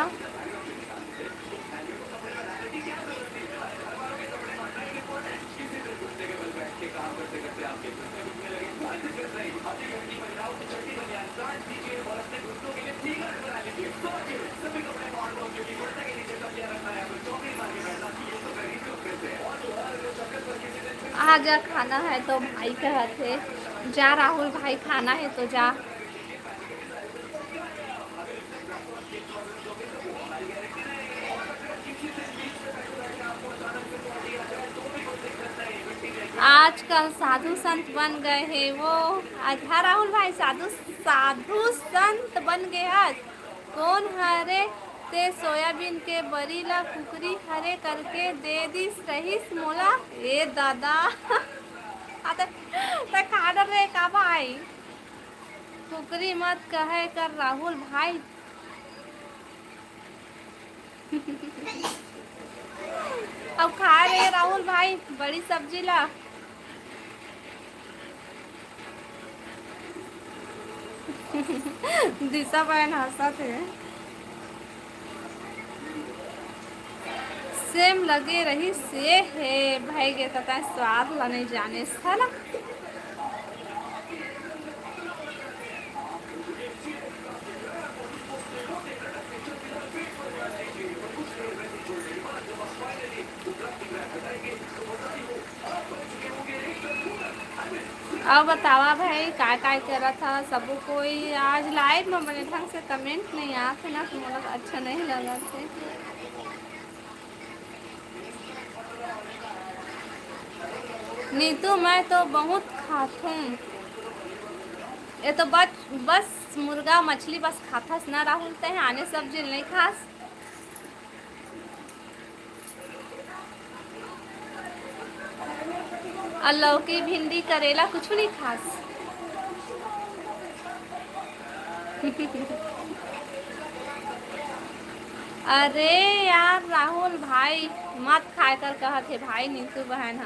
आजा खाना है तो भाई कहते जा राहुल भाई खाना है तो जा। आजकल साधु संत बन गए हैं वो। आज हाँ राहुल भाई साधु साधु संत बन गए आज। कौन हरे ते सोयाबीन के बरी ला कुकरी हरे करके दे दी रहीस मोला। ए दादा आते ते खा डर रे का भाई, कुकरी मत कहे कर राहुल भाई। अब खा रहे राहुल भाई बड़ी सब्जी ला। दिशा बहन हंसत है। सेम लगे रही से है भाई के तथा स्वाद ला नहीं जाने था ना। अब बतावा भाई का करा था सब कोई आज लाइव में बने ढंग से कमेंट नहीं आते ना तो मतलब अच्छा नहीं लगा थे। नीतू मैं तो बहुत खात हूँ, ये तो बस मुर्गा मछली बस खाथस ना राहुल ते आने सब्जी नहीं खास। और लौकी भिंडी करेला कुछ नहीं खास। अरे यार राहुल भाई मत खाए कर कहत है भाई नीतू बहन।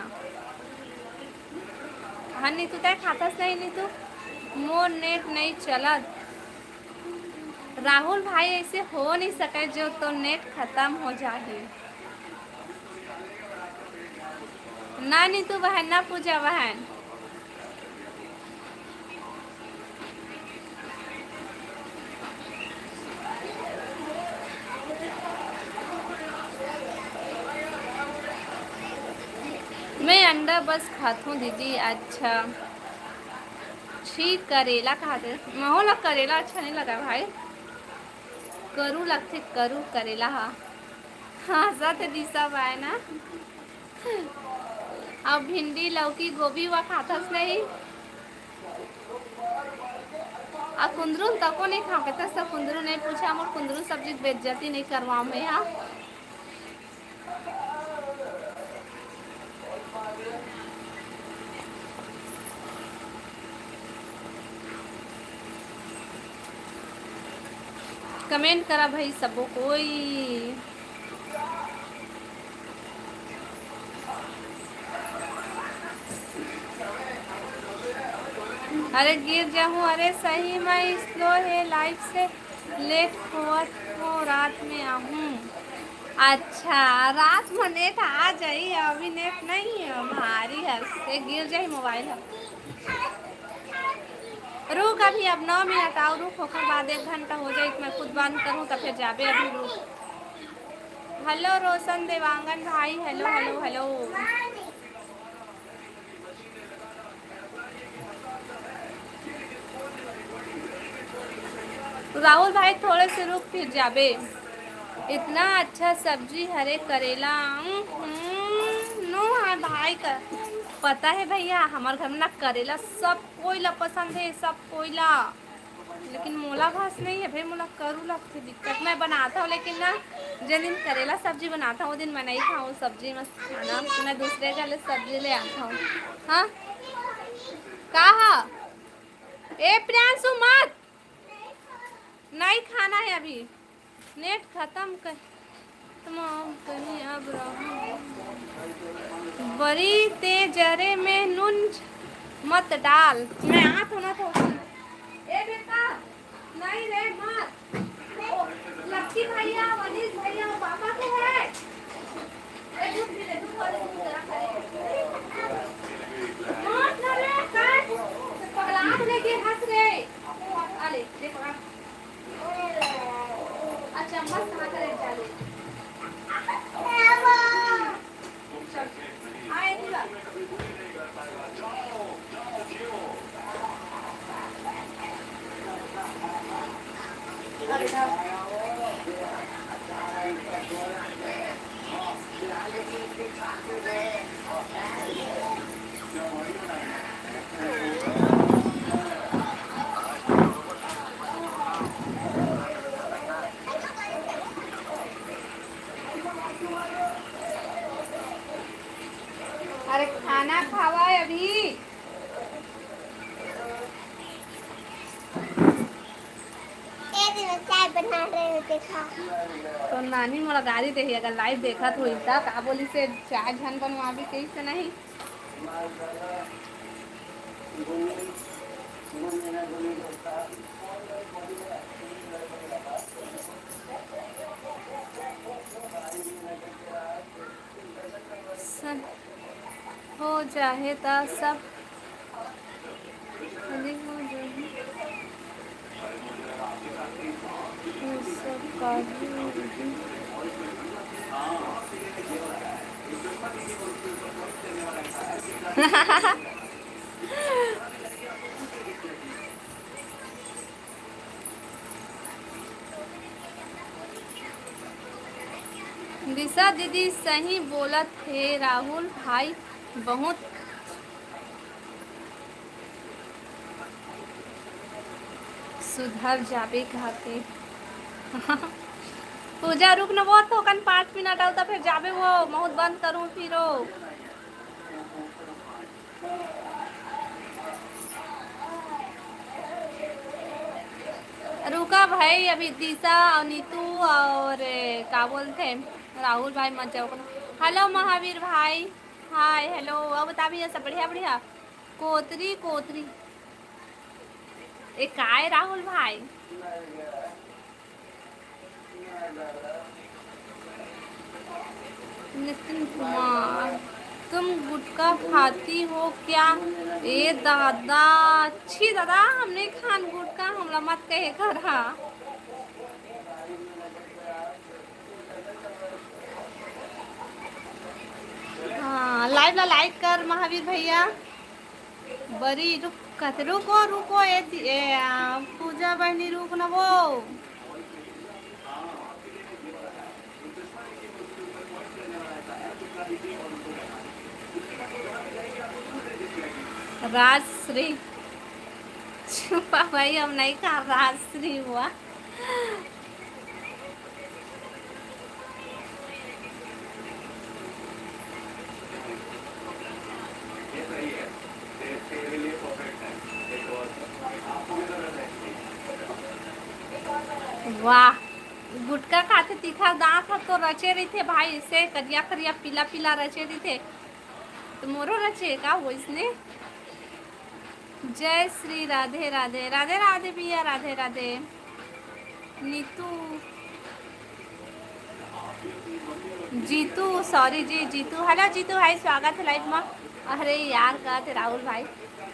हाँ नीतू तय खातस नहीं नीतू, मोर नेट नहीं चलत। राहुल भाई ऐसे हो नहीं सके जो तो नेट खत्म हो जाए। ना नीतू बहन ना पूजा बहन। मैं अंडा बस खाती हूँ दीदी। अच्छा ठीक करेला खाते महो लग करेला अच्छा नहीं लगा भाई, करू लगते करू करेला। हाँ सत दिशा बाय ना। अब भिंडी लौकी गोभी हुआ खातस नहीं। आ कुंदरू तको नहीं खाते तो सब कुंदरू नहीं पूछा मोर कुंदरू सब्जी बेइज्जती नहीं करवा में। हाँ कमेंट करा भाई सबो कोई। अरे गिर जाऊँ। अरे सही मैं स्लो है लाइफ से लेट हो रात में आऊँ। अच्छा रात में नेट आ जाई, अभी नेट नहीं है भारी है से गिर जाए मोबाइल। रुक अभी अब 9 मिनट आओ रुक, होकर बाद 1 घंटा हो जाए मैं खुद बंद करूँ तो फिर जाबे अभी रुक। हेलो रोशन देवांगन भाई, हेलो हेलो हेलो। राहुल भाई थोड़े से रुक फिर जाबे। इतना अच्छा सब्जी हरे करेला। नो है भाई का पता है भैया हमारे घर में ना करेला सब कोई ला पसंद है, सब कोई ला, लेकिन मोला घास नहीं है भाई। मोला करू लगती दिक्कत मैं बनाता हूँ, लेकिन ना जिन दिन करेला सब्जी बनाता हूँ वो दिन मैं नहीं खाऊँ सब्जी मस्त खाना, मैं दूसरे का सब्जी ले आता हूँ। हाँ कहा ए प्रियांशु मत, नहीं खाना है अभी नेट खत्म कर तमाम कहीं अब बड़ी तेजरे में नून मत डाल। मैं हाथ होना तो ए बेटा नहीं रे मत। लक्की भैया वनीश भैया पापा के है ए दूध भी ले दूध वाले दूध जरा खाए मत ना रे काट पगला लेके हंस रे। अरे देखो अच्छा मस्त हाथ करे चले आए पूरा अरे खाना खावा है अभी। चाय बना रहे देखा तो नानी मोला गाड़ी दे अगर लाइव देखा तो इतना का बोली से चाय झन बनवा भी कैसे नहीं। हो जाए ता सब हो जाए दिशा दीदी सही बोलत है, राहुल भाई बहुत सुधर जाबे खाते। पूजा रुक न वो तो कन 5 मिनट आओ तो फिर जाबे वो बहुत बंद करूँ फिर रुका भाई, अभी दिशा और नीतू और क्या बोलते हैं, राहुल भाई मत जाओ। हेलो महावीर भाई, हाय हेलो। अब बता भैया सब बढ़िया बढ़िया। कोतरी कोतरी एक काय राहुल भाई। नितिन कुमार, तुम गुटखा खाती हो क्या? ए दादा, छी दादा, हमने खान गुटखा, हमला मत कहे कर। हाँ हाँ, लाइव ला लाइक कर महावीर भैया। बड़ी रुक कहते, रुको रुको पूजा बहनी रुक ना वो। राजश्री, छुपा भाई, हम नहीं कहा राजश्री हुआ। वाह, गुटखा खाते तीखा दांत था तो रचे रही थे भाई, इसे करिया करिया पीला पीला रचे रही थे, तो मोरो रचे का वो इसने। जय श्री राधे राधे राधे राधे भैया, राधे राधे। नीतू, जीतू, सॉरी जी जीतू, हेलो जीतू भाई, स्वागत है लाइव में। अरे यार कहा थे राहुल भाई,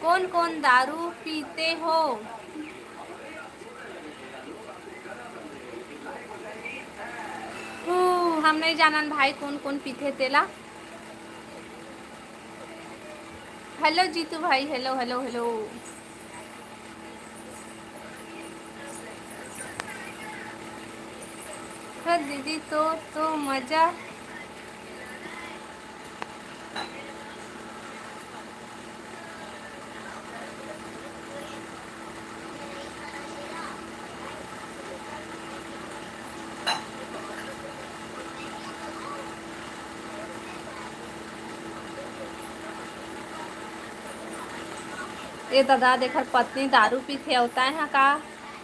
कौन कौन दारू पीते हो? हम नहीं जानन भाई कौन कौन पीते तेला। हेलो जीतू भाई, हेलो हेलो हेलो। फिर दीदी तो मजा। ये दादा देखर पत्नी दारू पीते होता है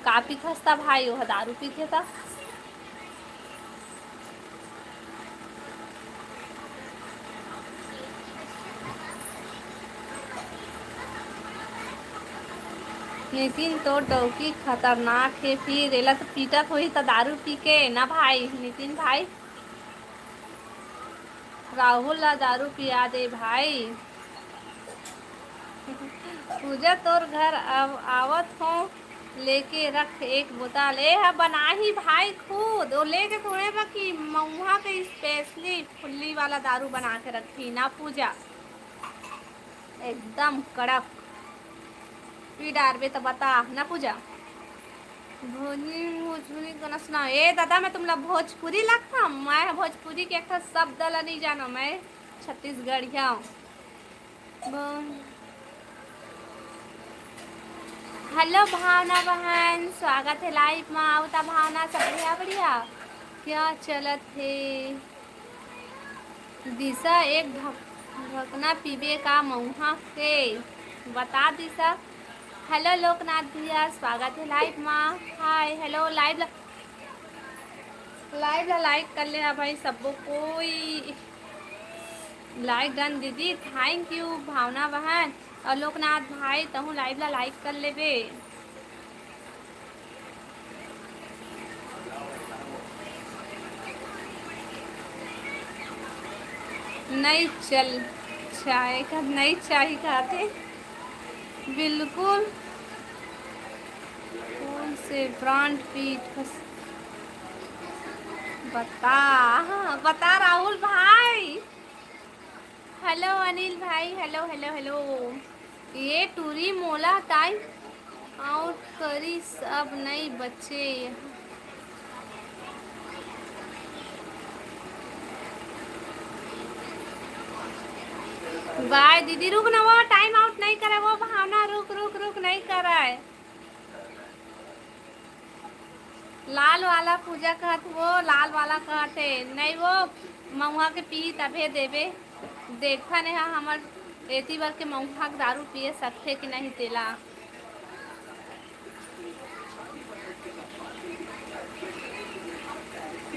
का पीथसता भाई, वह दारू पीते था। नितिन तो डौकी खतरनाक है, फिर एला तो पीटत होई तो दारू पी के ना भाई। नितिन भाई, राहुल ला दारू पिया दे भाई। पूजा तोर घर आवत हो, लेके रख एक बोतल। ए है बना ही भाई खुद, वो लेके थोड़े रखी, मऊहा के स्पेशली फुल्ली वाला दारू बना के रखी ना पूजा, एकदम कड़क। पी डारबे तो बता ना पूजा। भोजपुरी गाना सुना। ए दादा, मैं तुमला भोजपुरी लगता, मैं भोजपुरी के एक शब्द ला नहीं जानो, मैं छत्तीसगढ़िया हूँ। हेलो भावना बहन, स्वागत है लाइव में। आवता भावना, सब बढ़िया बढ़िया। क्या चलत है? दिशा एक ढकना पीबे का मऊहा के बता दिशा। हेलो लोकनाथ भैया, स्वागत है लाइव में। हाय हेलो, लाइव ला लाइक कर लेना भाई, सबको कोई लाइक डन दीदी, थैंक यू भावना बहन। और लोकनाथ भाई तहूँ लाइव ला लाइक कर लेबे। नहीं चल चाय का, नहीं चाय खाते बिल्कुल। कौन से ब्रांड पीठ बता, बता राहुल भाई। हेलो अनिल भाई, हेलो हेलो हेलो। ये टूरी मोला ताई और करी सब नहीं बच्चे। बाय दीदी, रुक ना, वो टाइम आउट नहीं करे वो भावना, रुक रुक रुक नहीं करे। लाल वाला पूजा कहत, वो लाल वाला कहते नहीं, वो महुआ के पी तभे देवे। देखा नहीं हमर एती बार के मऊहा के दारू पिए सकथे कि नहीं तेला।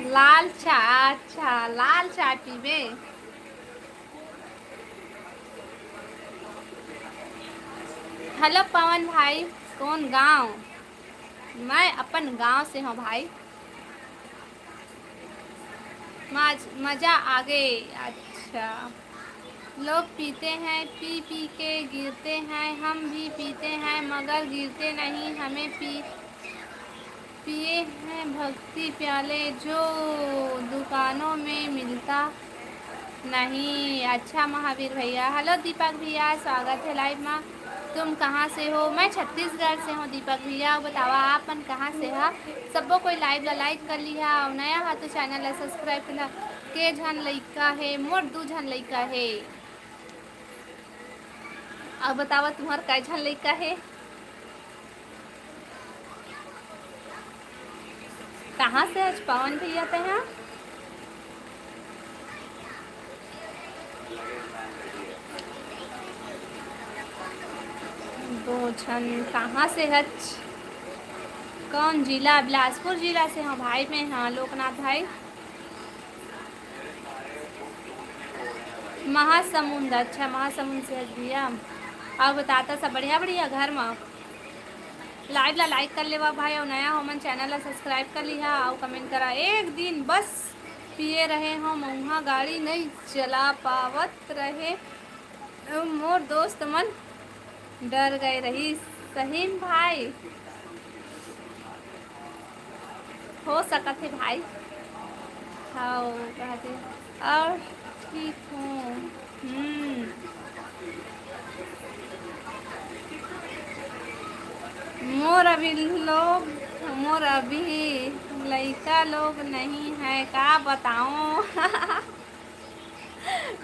लाल चाय, अच्छा लाल चाय पीबे। हेलो पवन भाई, कौन गांव? मैं अपन गांव से हूँ भाई। मज़ा आ गई, अच्छा। लोग पीते हैं, पी पी के गिरते हैं, हम भी पीते हैं मगर गिरते नहीं। हमें पिए हैं भक्ति प्याले जो दुकानों में मिलता नहीं। अच्छा महावीर भैया। हेलो दीपक भैया, स्वागत है लाइव में। तुम कहाँ से हो? मैं छत्तीसगढ़ से हूँ दीपक भैया। बतावा आप मन कहाँ से है? सबको कोई लाइक कर लिया और नया है तो चैनल है सब्सक्राइब करना। के झन लइका है? मोर 2 झन लइका है। अब बतावा तुम्हार कै झन लइका है? कहाँ से आज पवन भैया पे हैं? दो झन कहाँ से है? कौन जिला? बिलासपुर जिला से हाँ भाई मैं। हाँ लोकनाथ भाई। महासमुंद, अच्छा महासमुंद से है भैया। अब बताता सब बढ़िया बढ़िया घर में। लाइव ला लाइक कर लेवा भाई और नया हो मन चैनल ला सब्सक्राइब कर लिहा और कमेंट करा। एक दिन बस पिए रहे हम वहाँ गाड़ी नहीं चला पावत रहे मोर दोस्त मन डर गए रही। सहीम भाई हो सकत है भाई। हाँ कहते और ठीक हूँ। मोर अभी लइका लोग नहीं है का बताऊं।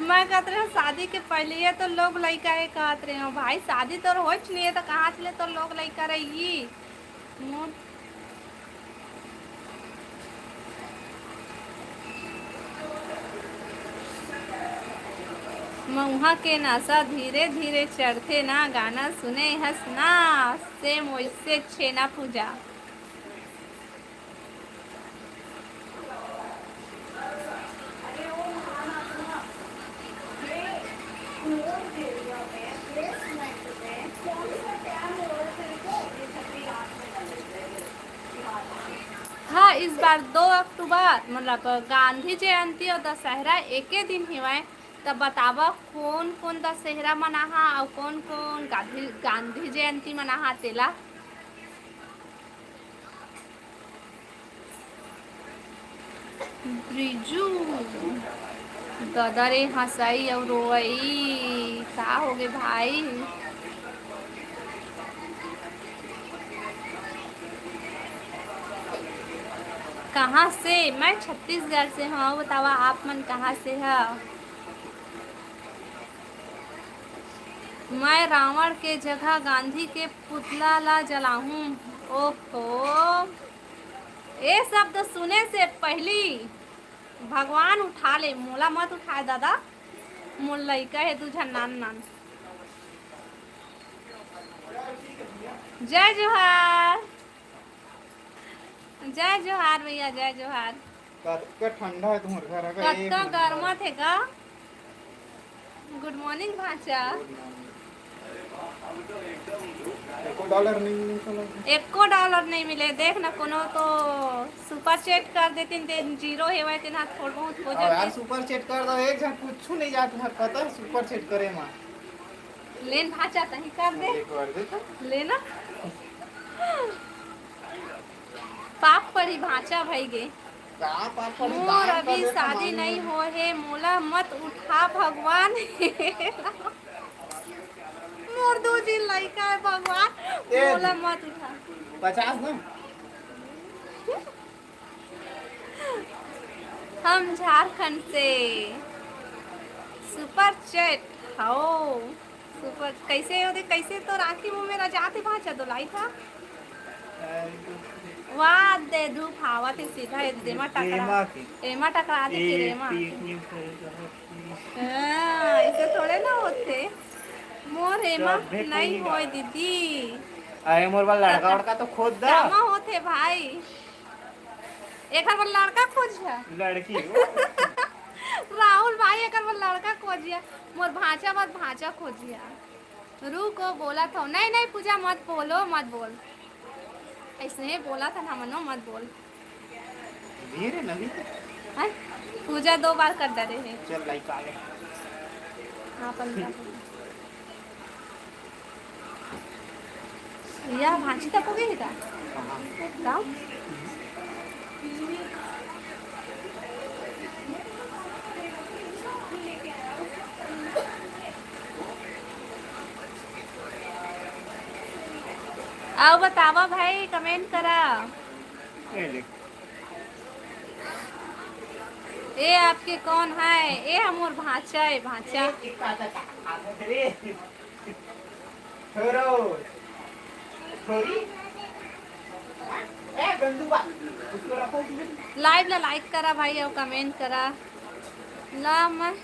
मैं कहते रहे शादी के पहले तो लोग लइका है कहते रहे हो भाई। शादी तो हो नहीं है तो कहाँ चले तो लोग लइका रही। मोर मऊहा के नशा धीरे धीरे चढ़ते ना। गाना सुने हंसना सेम वैसे छेना पूजा। हाँ इस बार 2 अक्टूबर मतलब गांधी जयंती और दशहरा एक ही दिन हुए। तब बतावा कौन कौन दशहरा मनाहा और कौन कौन गांधी जयंती मनाहा तेला। ब्रिजू दादा रे हंसाई और रोई का हो गए भाई। कहाँ से? मैं छत्तीसगढ़ से हूँ। बतावा आप मन कहाँ से है? मैं रावण के जगह गांधी के पुतला ला जलाऊं। ओहो ये शब्द सुने से पहली भगवान उठा ले। मोला मत उठाए दादा, मोर लइका है 2 झन नान नान। जय जोहार, जय जोहार भैया, जय जोहार। कतका ठंडा है तुम्हारे घर का? कतका गर्मा थे का? गुड मॉर्निंग भाचा। $1 नहीं मिले। $1 नहीं मिले। देख ना कोनो तो सुपर चैट कर देतीन ते जीरो हेवे तेन हाथ थोड़ बहुत हो यार जाती। सुपर चैट कर दो। एक झन कुछ नहीं जात तुम्हारे पता सुपर चैट करे मां। लेन भाचा तही कर दे। एक बार दे तो लेना पाप पड़ी भाचा भाई गे। का पाप पड़ी मोर दान कर अभी देता शादी मांगे। नहीं हो है मोला मत उठा भगवान। मोर 2 दिन लइका है भगवान मोला मत उठा। 50 ना। हम झारखंड से सुपर चैट हो। सुपर कैसे हो दे कैसे तो राखी मुंह में रजाते भाचा दो लाई था। वाह दे धूप हवा थे सीधा एमा टकरा दे फिर एमा ऐसे थोड़े ना होते। मोर हेमा सब भी नहीं कोई होए गा। दीदी। अरे मोर बाल लड़का वड़का तो खोद दा। कामा होते भाई। एक बार लड़का खोजिया। लड़की वो। राहुल भाई एक बार लड़का खोजिया। मोर भांचा मत भांचा खोजिया। रुको बोला था नहीं नहीं पूजा मत बोलो मत बोल। ऐसे ही बोला था ना मनो मत बोल। धीरे नवी। हैं? पूजा 2 बार कर डरे है। चल लाइक आ गए। हाँ 15। या भांची तक हो गई का? गाँव? आओ बतावा भाई कमेंट करा। ये ले। ये आपके कौन है? ये हमोर भांचा है भांचा। छोरो छोरी ए गंदुआ उसको रखो। लाइव ला लाइक करा भाई और कमेंट करा। ला मैं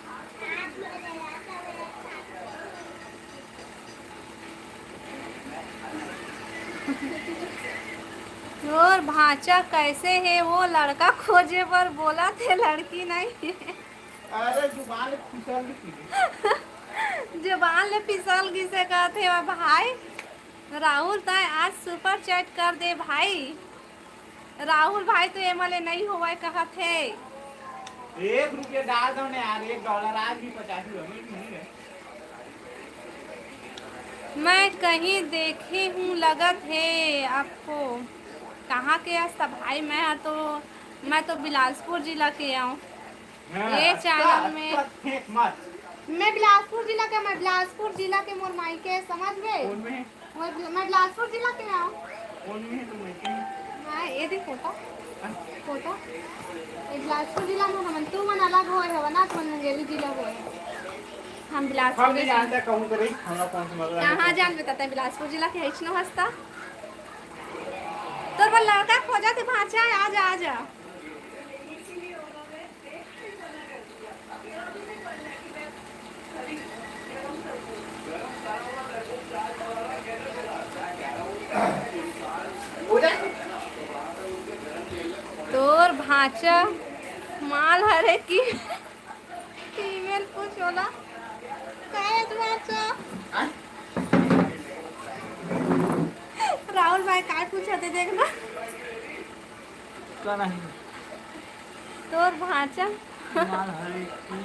और भांचा कैसे है? वो लड़का खोजे पर बोला थे लड़की नहीं है। अरे जुबान फिसल गई। जबान ले फिसल गई से कहते हो भाई। राहुल ताई आज सुपर चैट कर दे भाई। राहुल भाई तो एमएलए नहीं हुआ कहा थे। ₹1 डाल दो ना यार। $1 आज भी 85 नहीं है। मैं कहीं देखे हूँ लगत है आपको। कहाँ के हस्ता भाई? मैं तो बिलासपुर जिला के आऊँ। ये चैनल में फेंक मत। मैं बिलासपुर जिला के मोर मायके समझ गए। कौन में है? मैं बिलासपुर जिला के आऊँ। कौन में है तुम ऐसे? हाँ ये देख फोटा ये बिलासपुर जिला में हम तू मन अलग होए हो ना तुम मुंगेली जिला होए। हम हम बिलासपुर नहीं जानते कहूँ तो रही हमरा कौन सा मगला कहाँ जान बताता है बिलासपुर जिला के हैचनो हस्ता। तोर बल लड़का खोजा थे भांचा आजा आजा। हो जाए। तोर भांचा माल हरे की फीमेल पूछोला काय भांचा। हाँ? राहुल भाई काय पूछा थे देखना। क्या नहीं तोर भांचा माल हरे की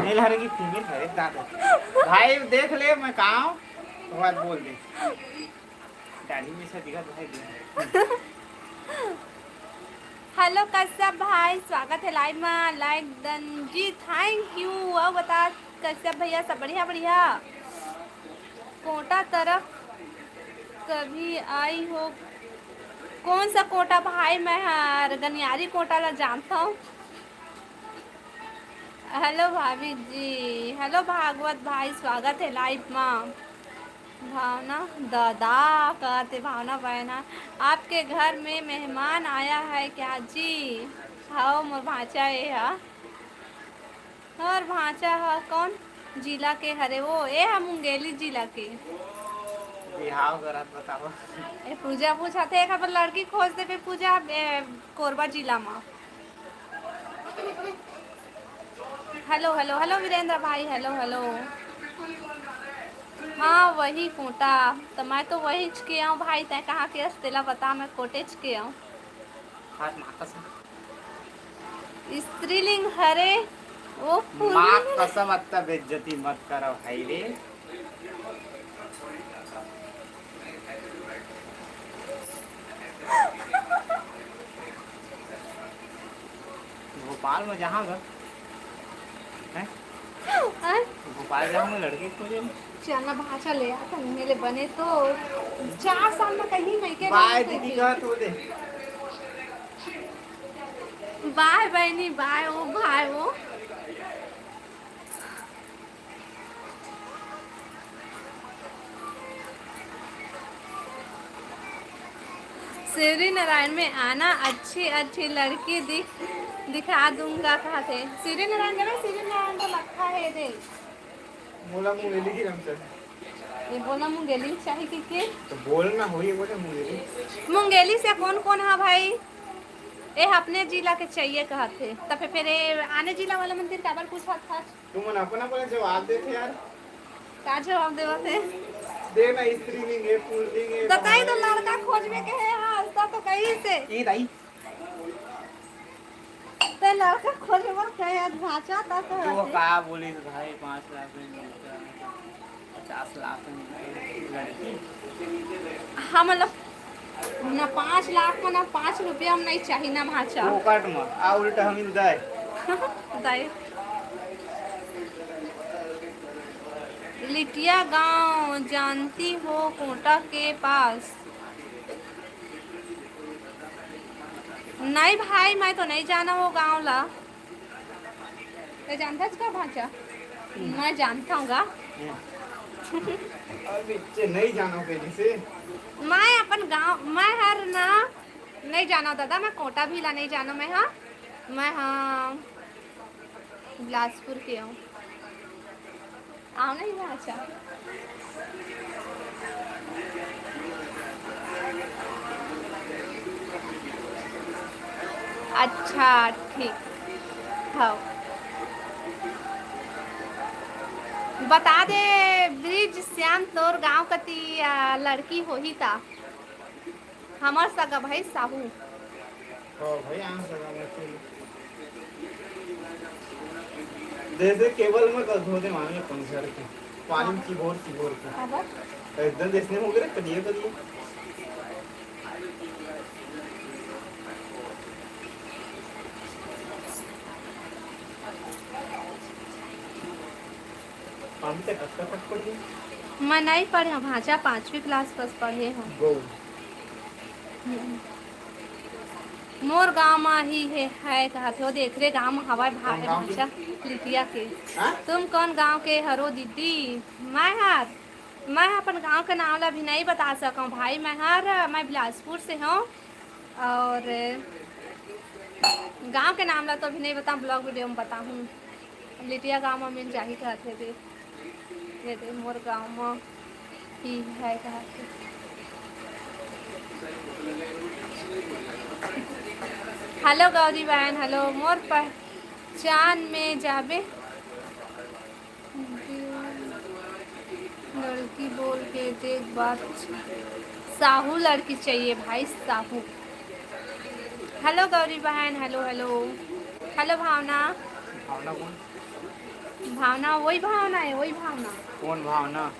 मेल हरे की फीमेल हरे दादा भाई देख ले मैं कहाँ हूँ तो बात बोल दे। दाढ़ी में से दिखा भाई। हेलो कश्यप भाई स्वागत है लाइव में। लाइक डन जी थैंक यू। और बता कश्यप भैया सब बढ़िया बढ़िया। कोटा तरफ कभी आई हो? कौन सा कोटा भाई? मैं गनियारी कोटा ला जानता हूँ। हेलो भाभी जी। हेलो भागवत भाई स्वागत है लाइव में। भावना दादा कहते भावना बहना आपके घर में मेहमान आया है क्या जी? हाँ मोर भांचा है और भांचा है कौन जिला के हरे? वो ए हम मुंगेली जिला के। बिहाव करत बताओ। ए पूजा पूछा थे एक बार लड़की खोजते पे पूजा कोरबा जिला में। हेलो हेलो हेलो वीरेंद्र भाई हेलो हेलो। हाँ वही कोटा तो मैं तो वही के आऊँ भाई। तय कहाँ के तेला बता मैं कोटेज के आऊँ। हाथ माता से स्त्रीलिंग हरे वो माँ कसम अत्ता बेइज्जती मत करो भाई रे। भोपाल में जहाँ घर हैं? भोपाल जहाँ में लड़की खोजे चलना भाषा ले आता मेरे बने तो 4 साल में कहीं नहीं के बाय दीदी का तो दे। बाय बहनी बाय वो भाई वो शिवरी नारायण में आना अच्छी अच्छी लड़की दिख दिखा दूंगा कहा थे सीढ़ी नारायण का ना, सीढ़ी नारायण का लखा है दे। बोला मुंगेली की रमसर। ये बोला मुंगेली चाहिए कि तो बोलना हुई बोले मुंगेली। मुंगेली से कौन कौन है भाई? ये अपने जिला के चाहिए कहा थे तब फिर ये आने जिला वाला मंदिर का बार पूछा था। तुम अपना अपना जवाब देते यार। का जवाब देवा थे? देना स्त्री देंगे फूल देंगे। बताई तो लड़का खोजने के है हां तो कहीं से ये दाई ते लड़का खोजने में कहे ढांचा था तो तो का बोली तो भाई 5 लाख में मिलता है, 50 लाख में मिलता है लड़की। हम मतलब ना 5 लाख में ना 5 रुपया हम नहीं चाहिए ना भाचा वो काट मत आ उल्टा हम मिलता है। दाई लिटिया गांव जानती हो कोटा के पास? नहीं भाई मैं तो नहीं जाना वो गांव ला। तो जानता है क्या भाचा? मैं जानता हूँगा। अब इच्छे नहीं जानो पहले से। मैं अपन गांव मैं हर ना नहीं जाना दादा, मैं कोटा भी ला नहीं जाना मैं। हाँ मैं हाँ बिलासपुर के हूँ। आओ नहीं भाचा। अच्छा ठीक हाँ बता दे ब्रिज श्याम तोर गांव कती लड़की हो ही था हमार सगा भाई साहू। ओ भाई आम सगा में जैसे केबल में कर धोते मांगे पंचर के पानी की बोर के एकदम देखने हो गए कदिए कदिए पानी से कच्चा पट पड़ गई। मैं नहीं पढ़े हूँ भाषा 5वीं क्लास बस पढ़े हूँ। गो मोर गांव में ही है कहा थे वो देख रहे गांव में हवा भाई भाषा लिटिया के। हाँ तुम कौन गांव के हरो दीदी? मैं अपन गांव का नाम ला भी नहीं बता सकूँ भाई। मैं बिलासपुर से हूँ और गांव के नाम ला तो अभी नहीं बताऊँ, ब्लॉग वीडियो में बताऊँ। लिटिया गांव में मिल जाही कहते थे ये दे मोर गांव में ही है कहते। हेलो गौरी बहन हेलो मोर पहचान में जाबे लड़की बोल के देख बात साहू लड़की चाहिए भाई साहू। हेलो गौरी बहन हेलो हेलो हेलो भावना। भावना कौन? भावना वही भावना है वही भावना। कौन भावना?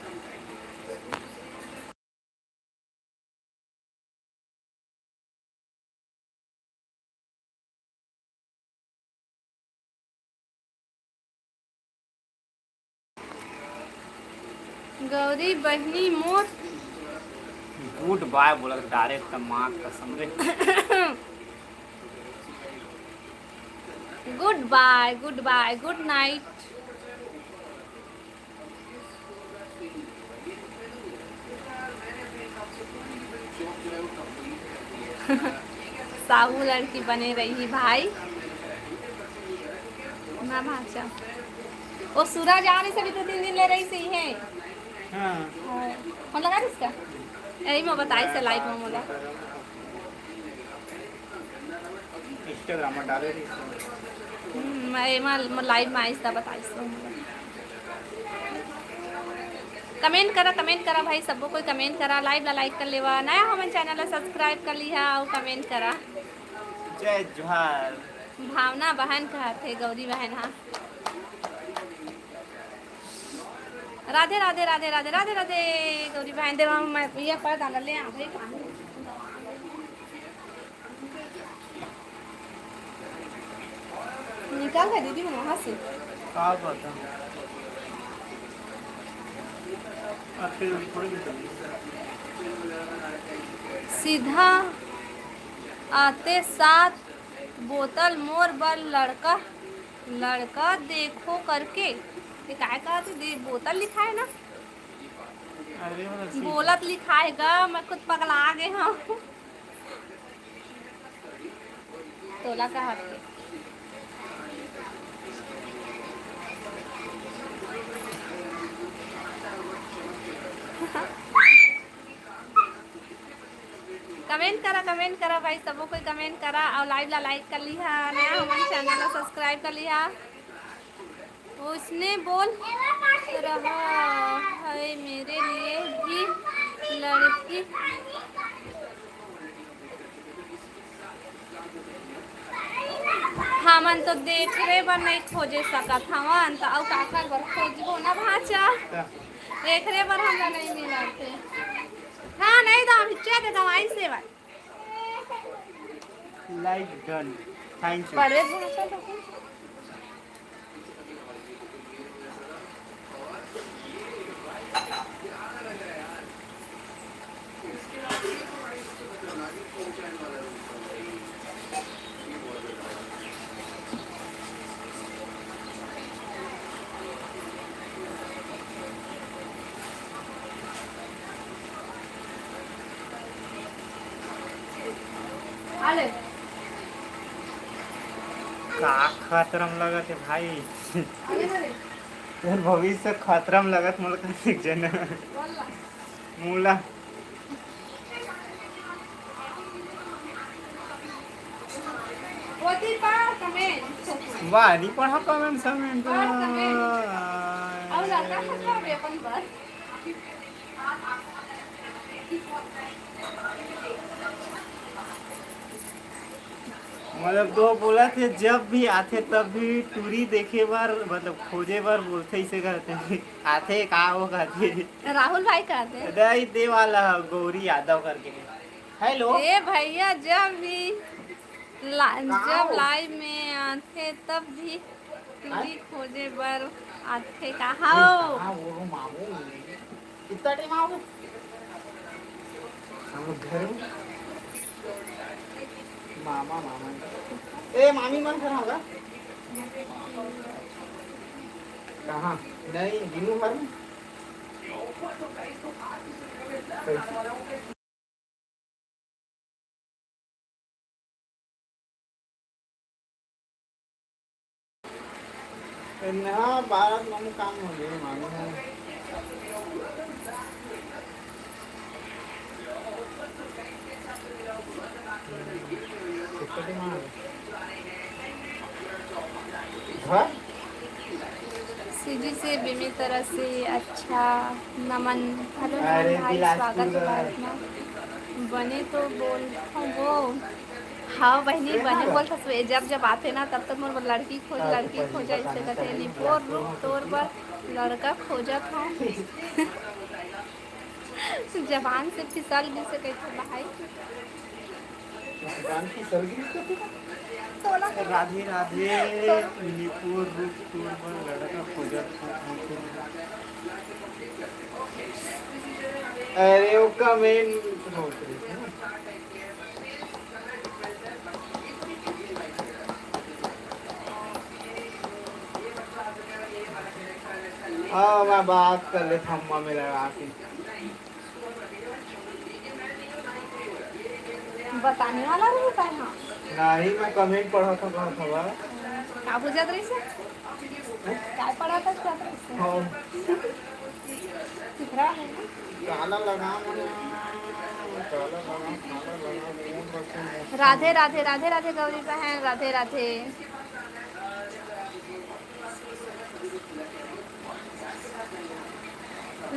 गौरी बहनी मोर गुड बाय बोला डायरेक्ट माँ कसम रे। Good bye good night. Sahu लड़की बने रही भाई ना भाषा। वो सूरज आने से भी तो 3 दिन ले रही सही है। हाँ फोन लगा इसका यही मैं बताई से लाइव में बोला इंस्टाग्राम में डाले थे। मैं लाइव में आई था बताई से कमेंट करा भाई सबको कोई कमेंट करा लाइव ला लाइक कर लेवा नया हमारे चैनल ला सब्सक्राइब कर लिया और कमेंट करा। जय जोहार। भावना बहन कहा थे गौरी बहन। हाँ राधे राधे राधे राधे राधे राधे गौरी बहन दे मैं ये पर डाल ले आ भाई निकाल है दीदी वहाँ से का पता फिर थोड़ी सीधा आते 7 बोतल मोर बल लड़का देखो करके ये काय कहा थे बोतल लिखा है ना अरे बोलत लिखाएगा मैं खुद पगला गए हूँ तोला कहा थे कमेंट करा भाई, सबो कोई कमेंट करा और लाइव ला लाइक कर लिहा, नया हमारे चैनल ला सब्सक्राइब कर लिहा। उसने बोल रहा है मेरे लिए भी लड़की हमन तो देखरे बर नहीं खोजे सकत हवन तो और काका बर खोजबो ना भाचा, देखरे बर हमरा नहीं मिलते। हाँ नहीं दो हिच्चे दे दवाई से भाई लाइक डन, थैंक यू। बड़े भाषा तो आले का खतरम लगत है भाई, आले आले तेर भविष्य खतरम लगत मोला कसिक जन बोला मूला ओती पा कमेंट वारी पढ़ा कमेंट समेंट और लड़का खोजबा बे अपन बर मतलब दो बोला थे जब भी आते तब भी टूरी देखे बार मतलब खोजे बार बोलते इसे करते हैं। आते का वो कहते राहुल भाई कहते दई दे वाला गौरी यादव करके। हेलो ए भैया जब लाइव में आते तब भी चूड़ी खोजे बर आते कहा वो मामू कितना टाइम आओगे हम लोग घर में मामा मामा ए मामी मन घर होगा कहाँ नहीं गिनू घर में ना भारत मामू काम हो गए मामी है सीजी से बीमी तरह से अच्छा नमन। हेलो अरे नमन भाई, बिलासपुर स्वागत है भारत में। बने तो बोल वो हाँ बहनी बने बोल सकते जब जब आते ना तब तक मोर लड़की खोजा ऐसे कहते निपोर रूप तोर पर लड़का खोजा था जबान से फिसल भी सके थे भाई। राधे राधे निपुर रूप तोर पर लड़का खोजा अरे वो कमेंट हो हाँ मैं बात कर ले थम्मा में लगा के बताने वाला रहता है। हाँ नहीं मैं कमेंट पढ़ा था कहाँ था क्या पूछा रही से क्या पढ़ा था क्या रहा है काला लगा राधे राधे राधे राधे गौरी बहन राधे राधे।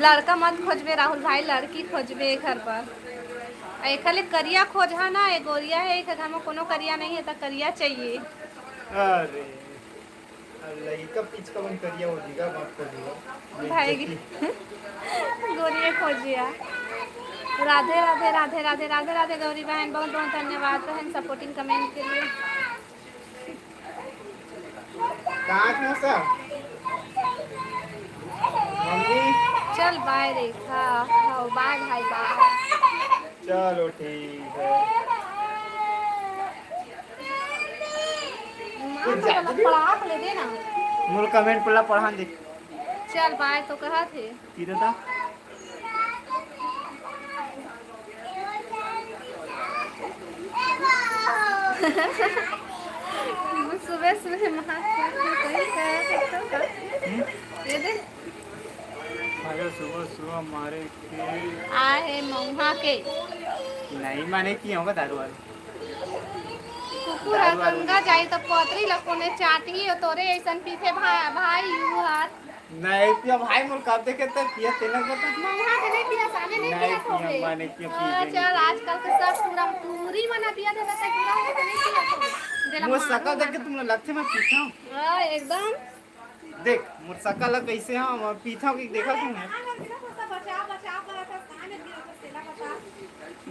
लड़का मत खोजबे राहुल भाई, लड़की खोजबे घर पर। खाली करिया खोज है ना, एक गोरिया है एक घर में कोनो करिया नहीं है तो करिया चाहिए। अरे लड़का पीछ का मन करिया हो जाएगा मत खोजिएगा भाई गोरिया खोजिया। राधे राधे राधे राधे राधे राधे गौरी बहन, बहुत बहुत धन्यवाद बहन सपोर्टिंग कमेंट के लिए। कहाँ थे सब मम्मी? चल बाय रेखा, हाँ बाय भाई बाय। चलो ठीक है। पढ़ा ले दे ना मोर कमेंट पढ़ा पढ़ा दे। चल बाय तो कहा थे किधर था सुबह सुबह दे दे अगर सुबह सुबह मारे के आए मऊहा के नहीं माने की होगा दारू वाले कुकुर दारू वारू गंगा जाई तो पतरी लकोने चाटी और तोरे ऐसन पीछे भाई भाई यू हाथ नहीं पिया भाई मोर कब देखे तो पिया तेला को तो मऊहा के नहीं पिया साने नहीं नहीं पिया पिया थोड़े माने क्यों पी चल आजकल के सब पूरा पूरी मना पिया देता है पूरा है तो नहीं पिया थोड़े मोर शकल देख के तुमने लगते मैं पीता हूं एकदम देख मोर शकल कैसे है मैं पीता हूं कि देखा तुमने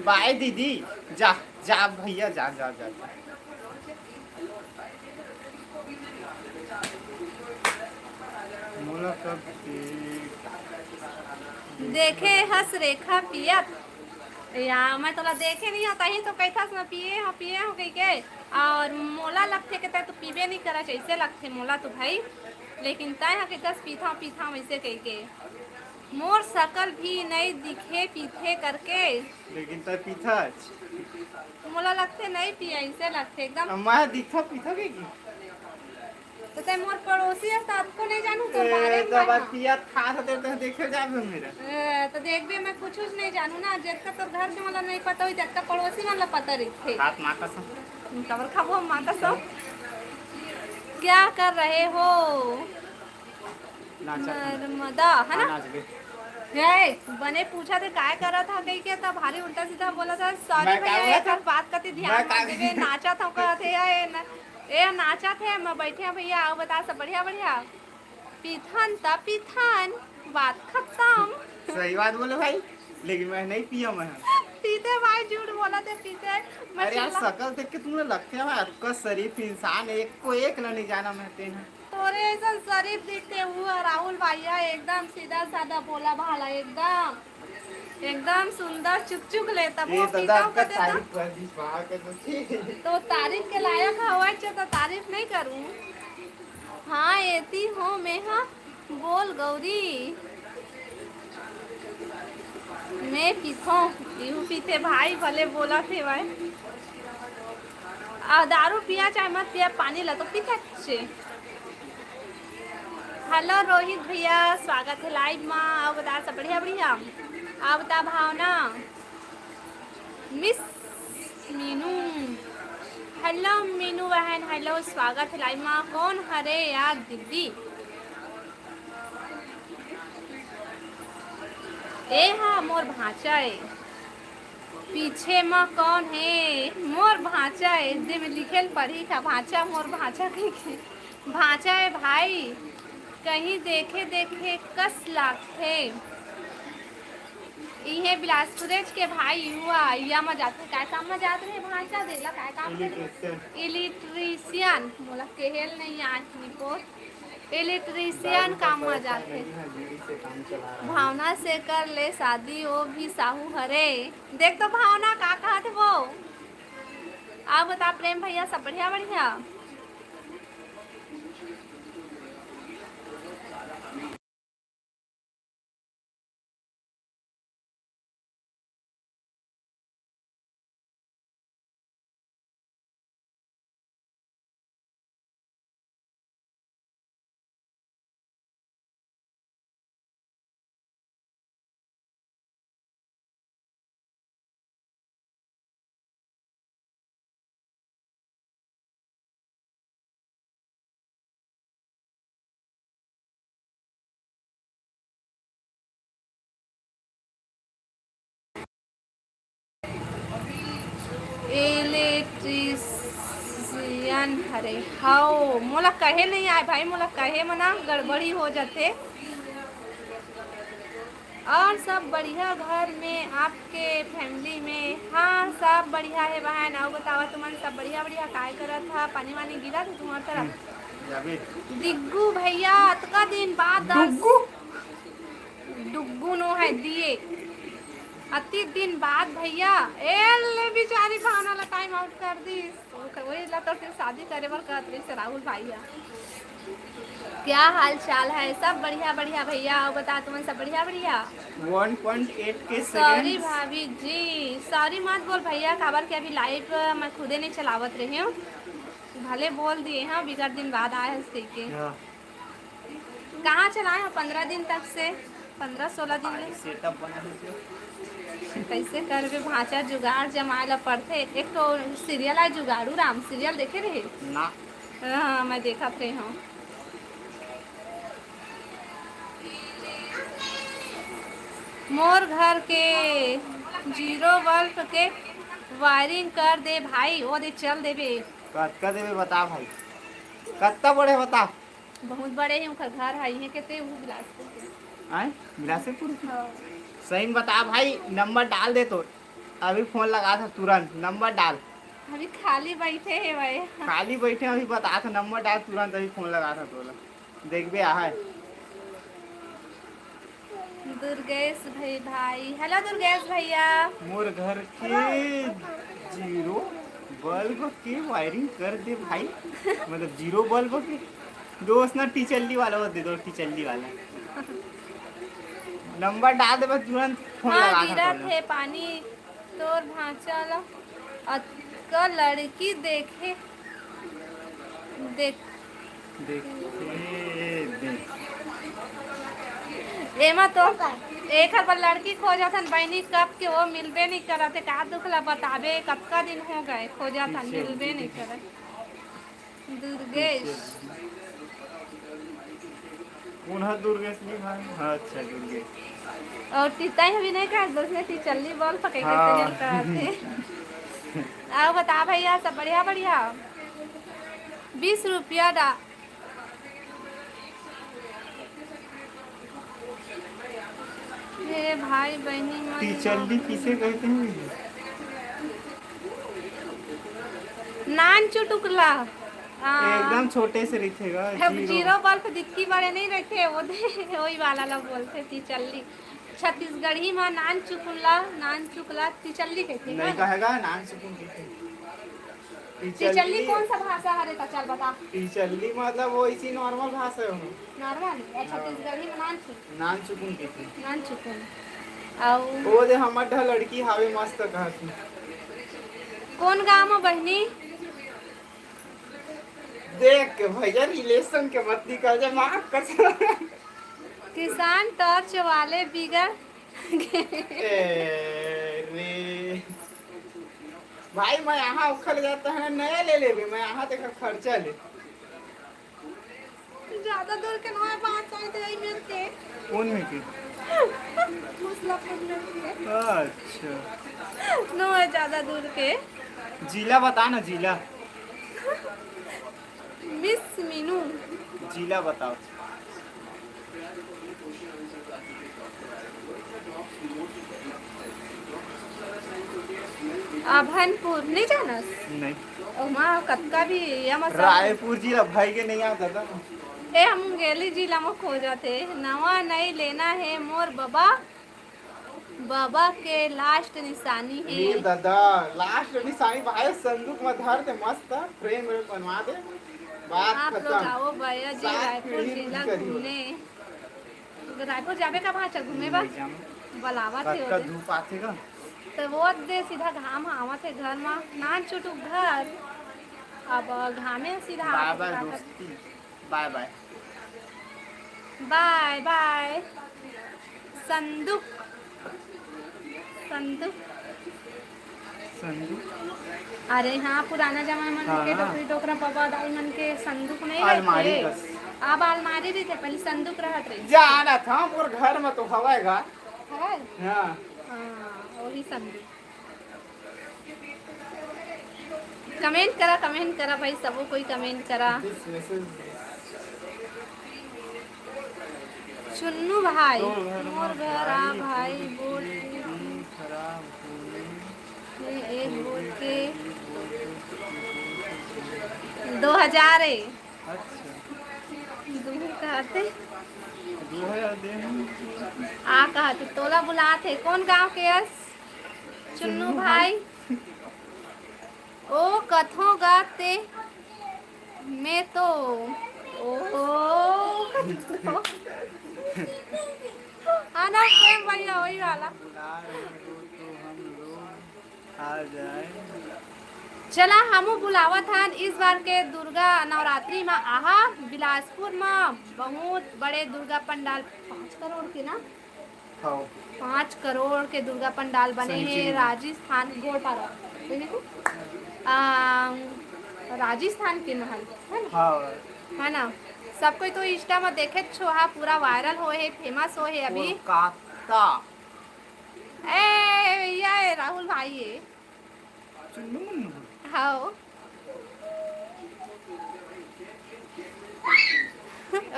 बाय दीदी जा जा भैया जा जा जा मोला कब देखे हंस रेखा पियत या मैं तोला देखे नहीं आता ही तो कैथा मैं पिए हो कही के और मोला लगते के तय तो पीबे नहीं करा ऐसे लगते मोला तो भाई लेकिन तय हा के दस पीथा वैसे कही के मोर शकल भी नहीं दिखे पीथे करके लेकिन तो पीता मोला लगते नहीं पिया ऐसे लगते एकदम मैं दिखा पीता के की तो तय मोर पड़ोसी है तो आपको नहीं जानू तो बारे ए में तो बात जानू। पिया खा तो देखे जाबे मेरा तो देख भी मैं कुछ नहीं जानू ना जितना तो घर से मतलब नहीं पता हुई जितना पड़ोसी वाला पता रही थे हाथ माता सा कबर खाबो हम माता सब क्या कर रहे हो नाचा नर्मदा है ना नाच ले है बने पूछा थे काय करा था कहीं के तब भारी उल्टा सीधा बोला था सॉरी मैं क्या भैया बोला था? एक बात करती ध्यान मैं क्या- मत देवे नाचा था कहते ए नाचा थे मैं बैठे हैं भैया आओ बता सब बढ़िया बढ़िया पीथन ता पीथन बात खत्म सही बात बोले भाई लेकिन मैं नहीं पिया मैं पीते भाई झूठ बोला थे पीते मैं अरे यार चिल्ला- शकल देख के तुमने लगते है आपका शरीफ इंसान एक को एक ना नहीं जाना महते हैं तोरे ऐसा शरीफ दिखते हुआ राहुल भैया एकदम सीधा साधा बोला भाला एकदम सुंदर चुक लेता ये वो दादा पीता आपका कहते तारीफ कर दी वहाँ के तो ठीक है तो तारीफ के लायक हवा तो तारीफ नहीं करूं हाँ एती हो मैं हाँ बोल गौरी मैं पीथो यू पीते भाई भले बोला थे भाई दारू पिया चाहे मत पिया पानी ला तो पीते अच्छे हेलो रोहित भैया स्वागत है लाइव में आओ बता सब बढ़िया बढ़िया आओ बता भावना मिस मीनू हेलो मीनू बहन हेलो स्वागत है लाइव में कौन हरे यार दीदी ए हाँ मोर भांचा है पीछे में कौन है मोर भांचा है दे में लिखेल पढ़ी का भांचा मोर भांचा के भांचा है भाई कहीं देखे देखे कस लाखे इहे बिलासपुरेज के भाई हुआ या में जाते काय काम में जाते रहे भांचा देला काय काम इलेक्ट्रीशियन बोला केहेल नहीं आज निकोट इलेक्ट्रीशियन काम में जाते भावना से कर ले शादी वो भी साहू हरे देख तो भावना का कहा थे वो आप बता प्रेम भैया सब बढ़िया बढ़िया इलेक्ट्रीशियन हरे हाओ मोला कहे नहीं आए भाई मोला कहे मना गड़बड़ी हो जाते और सब बढ़िया घर में आपके फैमिली में हाँ सब बढ़िया है बहन आओ बताओ तुम्हारे सब बढ़िया बढ़िया काय करत था पानी वानी गिरा था तुम्हारी तरफ दिग्गू भैया अतका दिन बाद डुग्गू नो है दिए अति दिन बाद भैया ले बेचारी भावना ला टाइम आउट कर दी वही ला तो फिर शादी करे बर कहत रही से राहुल भैया क्या हाल चाल है सब बढ़िया बढ़िया भैया आओ बता तुम्हें सब बढ़िया बढ़िया 1.8 के सॉरी सेकंड भाभी जी सॉरी मत बोल भैया खबर के अभी लाइव मैं खुदे नहीं चलावत रही हूँ भले बोल दिए हैं बिगड़ दिन बाद आए हैं के कहाँ चलाए हैं 15 दिन तक से 15-16 दिन ले सेटअप बना देते कैसे करबे भांचा जुगाड़ जमाए ला पड़थे। एक तो सीरियल है जुगाड़ू राम सीरियल देखे रहे। ना। हाँ मैं देखा थे हूँ। मोर घर के 0 वोल्ट के वायरिंग कर दे भाई वो दे चल देबे। कतका देवे बता भाई, कत्ता बड़े बता। बहुत बड़े हैं उनका घर है ये कहते वो बिलासपुर के। आए बिलासपुर हाँ। सही में बता भाई, नंबर डाल दे तो अभी फोन लगा था तुरंत, नंबर डाल। अभी खाली बैठे हैं भाई। खाली बैठे अभी बता था, नंबर डाल तुरंत, अभी फोन लगा था तोला देखबे आ है। दुर्गेश भाई हेलो दुर्गेश भैया। मोर घर के 0 बल्ब के वायरिंग कर दे भाई, मतलब 0 बल्ब के दोस्त ना टीचल्ली वाला वो दे दो, टीचल्ली वाला नंबर डाल दे बस तुरंत फोन हाँ लगा गिरा था थे पानी तोर भांचा ला अक्का लड़की देखे देख देख एमा तो एक हर बार लड़की खोजत हन बहनी कब के वो मिलबे नहीं करत है। का दुख ला बताबे कतका दिन हो गए खोजत हन मिलबे नहीं करत। दुर्गेश कौन है दुर्गेश जी भाई? हाँ, अच्छा दुर्गेश। और टीता ही अभी नहीं कर दो उसने टीचल्ली बॉल पके हाँ। करते आओ बता भैया सब बढ़िया बढ़िया। 20 रुपया डा मेरे भाई बहनी टीचल्ली किसे कहते हैं? नान चुटुकला एकदम छोटे से रिखेगा, अब 0 बल्ब दिक्की बड़े नहीं रखे वो वही वाला लोग बोलते तिचल्ली। छत्तीसगढ़ी में नान चुकला तिचल्ली कहते नहीं हैं। कहेगा नान सुकून कहते तिचल्ली कौन सा भाषा है रे चल बता। टीचल्ली मतलब वो इसी नॉर्मल भाषा है नॉर्मल छत्तीसगढ़ी में नान सुकून कहते नान चुकुन और वो दे हमर ढा लड़की हावे मस्त कहती। कौन गाँव में बहनी देख के भैया रिलेशन के मत निकल जा मार कसम। किसान टॉर्च वाले बिगड़ रे भाई मैं यहाँ उखल जाता है नया ले ले भी, मैं यहाँ तक खर्चा ले ज्यादा दूर के नोए बात आई थे मिल के कौन में की? मुसलापुर में के अच्छा नोए ज्यादा दूर के जिला बता ना, जिला मिस मीनू जिला बताओ। अभनपुर नहीं जानस नहीं वहाँ कतका भी यम रायपुर जिला भाई के नहीं आता था। ए हम गेली जिला में खो जाते नवा नहीं लेना है मोर बाबा के लास्ट निशानी ये है। दादा लास्ट निशानी भाई संदूक में धर दे मस्त फ्रेम में बनवा दे, बात आप लोग खत्म। आओ भैया जी सात रायपुर पीढ़ी जिला करी हो। घूमने। रायपुर जाबे का वहाँ चल घूमे बस बलावा थे कतका ओदे। धूप आथे का? तो वो दे सीधा घाम आवत है घर में नान चुटुक घर अब घामे सीधा बाय आवत बाय है। दोस्ती, बाय बाय। बाय बाय संदूक संदूक संदूक अरे हाँ पुराना जमाना हाँ, के हाँ। टोकरी टोकरा पापा दाई मन के संदूक नहीं अलमारी रहते। बस। अब अलमारी भी थे पहले संदूक रहत रही जाना था मोर घर में तो हवाएगा। है हाँ हाँ वही संदूक। कमेंट करा भाई सबो कोई कमेंट करा। दिस मैसेज चुन्नू भाई तोर घर में मोर घर आ भाई बोल खराब होने के एक बोल के 2000 है अच्छा दूर कहते जो है देन आ कहते तोला बुलाते कौन गांव के यस चुन्नू भाई ओ कथों गाते मैं तो ओ आना प्रेम भैया वही वाला। बुला रहे हो तो हम लोग आ जाए। चला हमू बुलावत हन इस बार के दुर्गा नवरात्रि में आहा बिलासपुर में बहुत बड़े दुर्गा पंडाल 5 करोड़ के ना हाँ 5 करोड़ के दुर्गा पंडाल बने सही हैं चीज़। राजस्थान घोटाला राजस्थान के महल है ना हाँ है ना। सब कोई तो इंस्टा में देखे छो हा पूरा वायरल हो है फेमस हो है अभी। कोलकाता ए भैया ए राहुल भाई है चुन्नू हाँ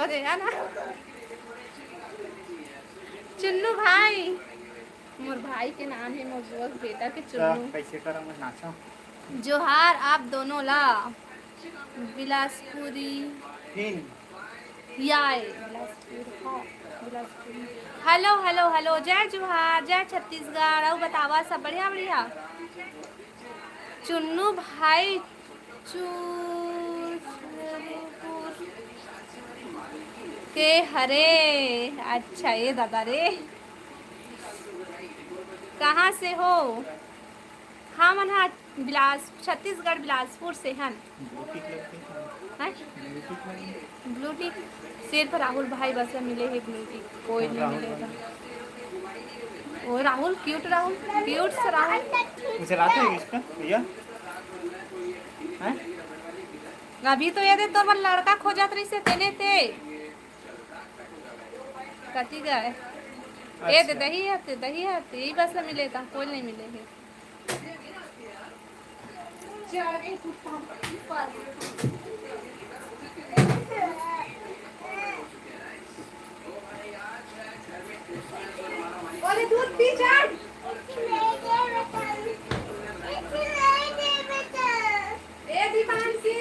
अरे है ना चुन्नू भाई मोर भाई के नाम है मोर बेटा के चुन्नू। कैसे करा मैं नाचा जोहार आप दोनों ला बिलासपुरी फिर याय बिलासपुर हाँ बिलासपुरी। हेलो हेलो हेलो जय जोहार जय छत्तीसगढ़ और बतावा सब बढ़िया बढ़िया। चुन्नू भाई के हरे अच्छा ये दादा रे कहाँ से हो। हाँ मन हाँ छत्तीसगढ़ बिलासपुर से हन ब्लू टिक सिर पर राहुल भाई बस मिले है ब्लू टिक कोई नहीं मिलेगा। ओ राहुल क्यूट सा राहुल मुझे रात है इसका भैया हैं अभी तो ये दे तो मन लड़का खोजत रही से तेने थे कथी गए ये दे दही है यही बस मिलेगा कोई नहीं मिलेगा। अरे दूध पी जा ए दीपांशी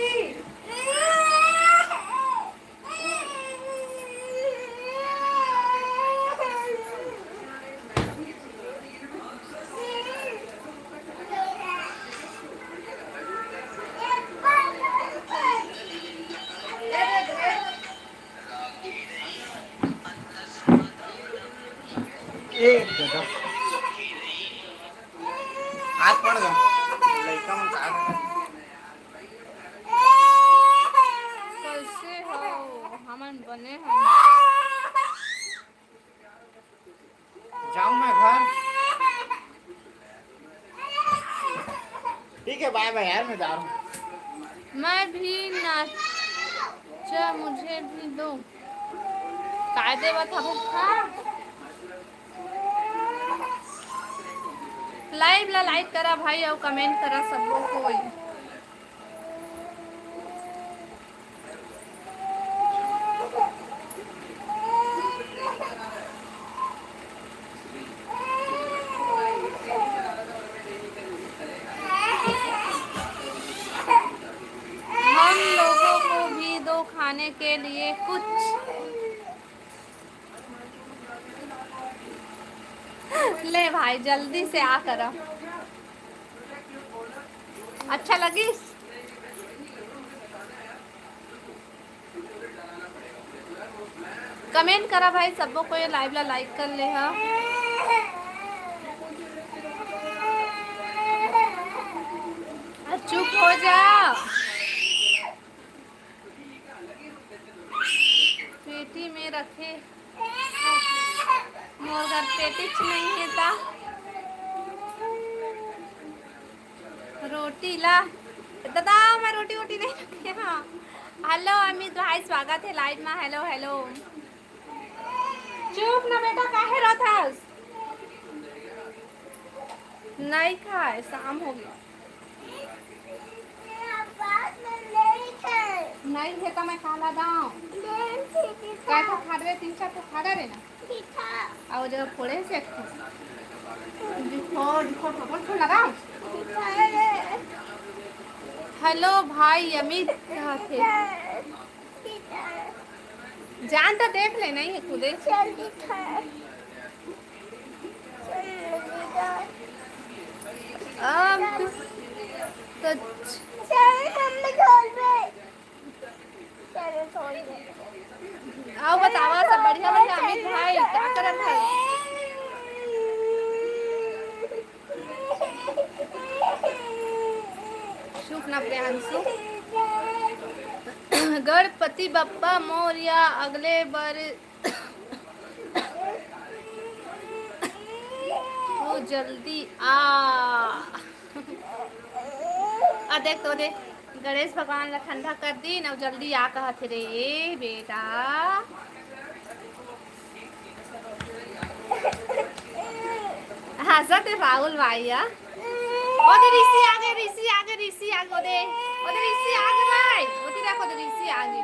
दादा हाथ पड़ गया लड़का मन का कैसे हो हमन बने हम जाऊं मैं घर ठीक है बाय बाय यार मैं जा रहा हूँ। मैं भी नाचा मुझे भी दो कायदे बता भूखा लाइव ला लाइक करा भाई और कमेंट करा सब लोग कोई हम लोगों को भी दो खाने के लिए कुछ ले भाई जल्दी से आ कर अच्छा लगी कमेंट करा भाई सबको को ये लाइव ला लाइक कर ले हा चुप हो जा पेटी में रखे मोर घर पेटिच नहीं है ता रोटी ला दादा मैं रोटी वोटी नहीं रखी हाँ। हेलो अमित भाई स्वागत है लाइव में हेलो हेलो चुप ना बेटा काहे रहत नहीं खाए शाम हो गया नहीं है तो मैं खाना दाऊं काय को खा रहे 3-4 तो खा रहे ना और जब फोड़े से दिखो लगाओ हेलो भाई अमित कहाँ थे जान तो देख ले नहीं है खुदे तो आओ बतावा सब बढ़िया बढ़िया अमित भाई क्या करत है शुभ ना प्रियांशु गणपति बप्पा मोरिया अगले बार जल्दी आ। देख तो देख, गणेश भगवान ला ठंडा कर दी ना, जल्दी आ कहत रे बेटा। हंसत है राहुल भैया। ओदे ऋषि आगे, ऋषि आगे, ऋषि आगे, ओदे ओदे ऋषि आगे भाई, ओदे देखो ओदे ऋषि आगे।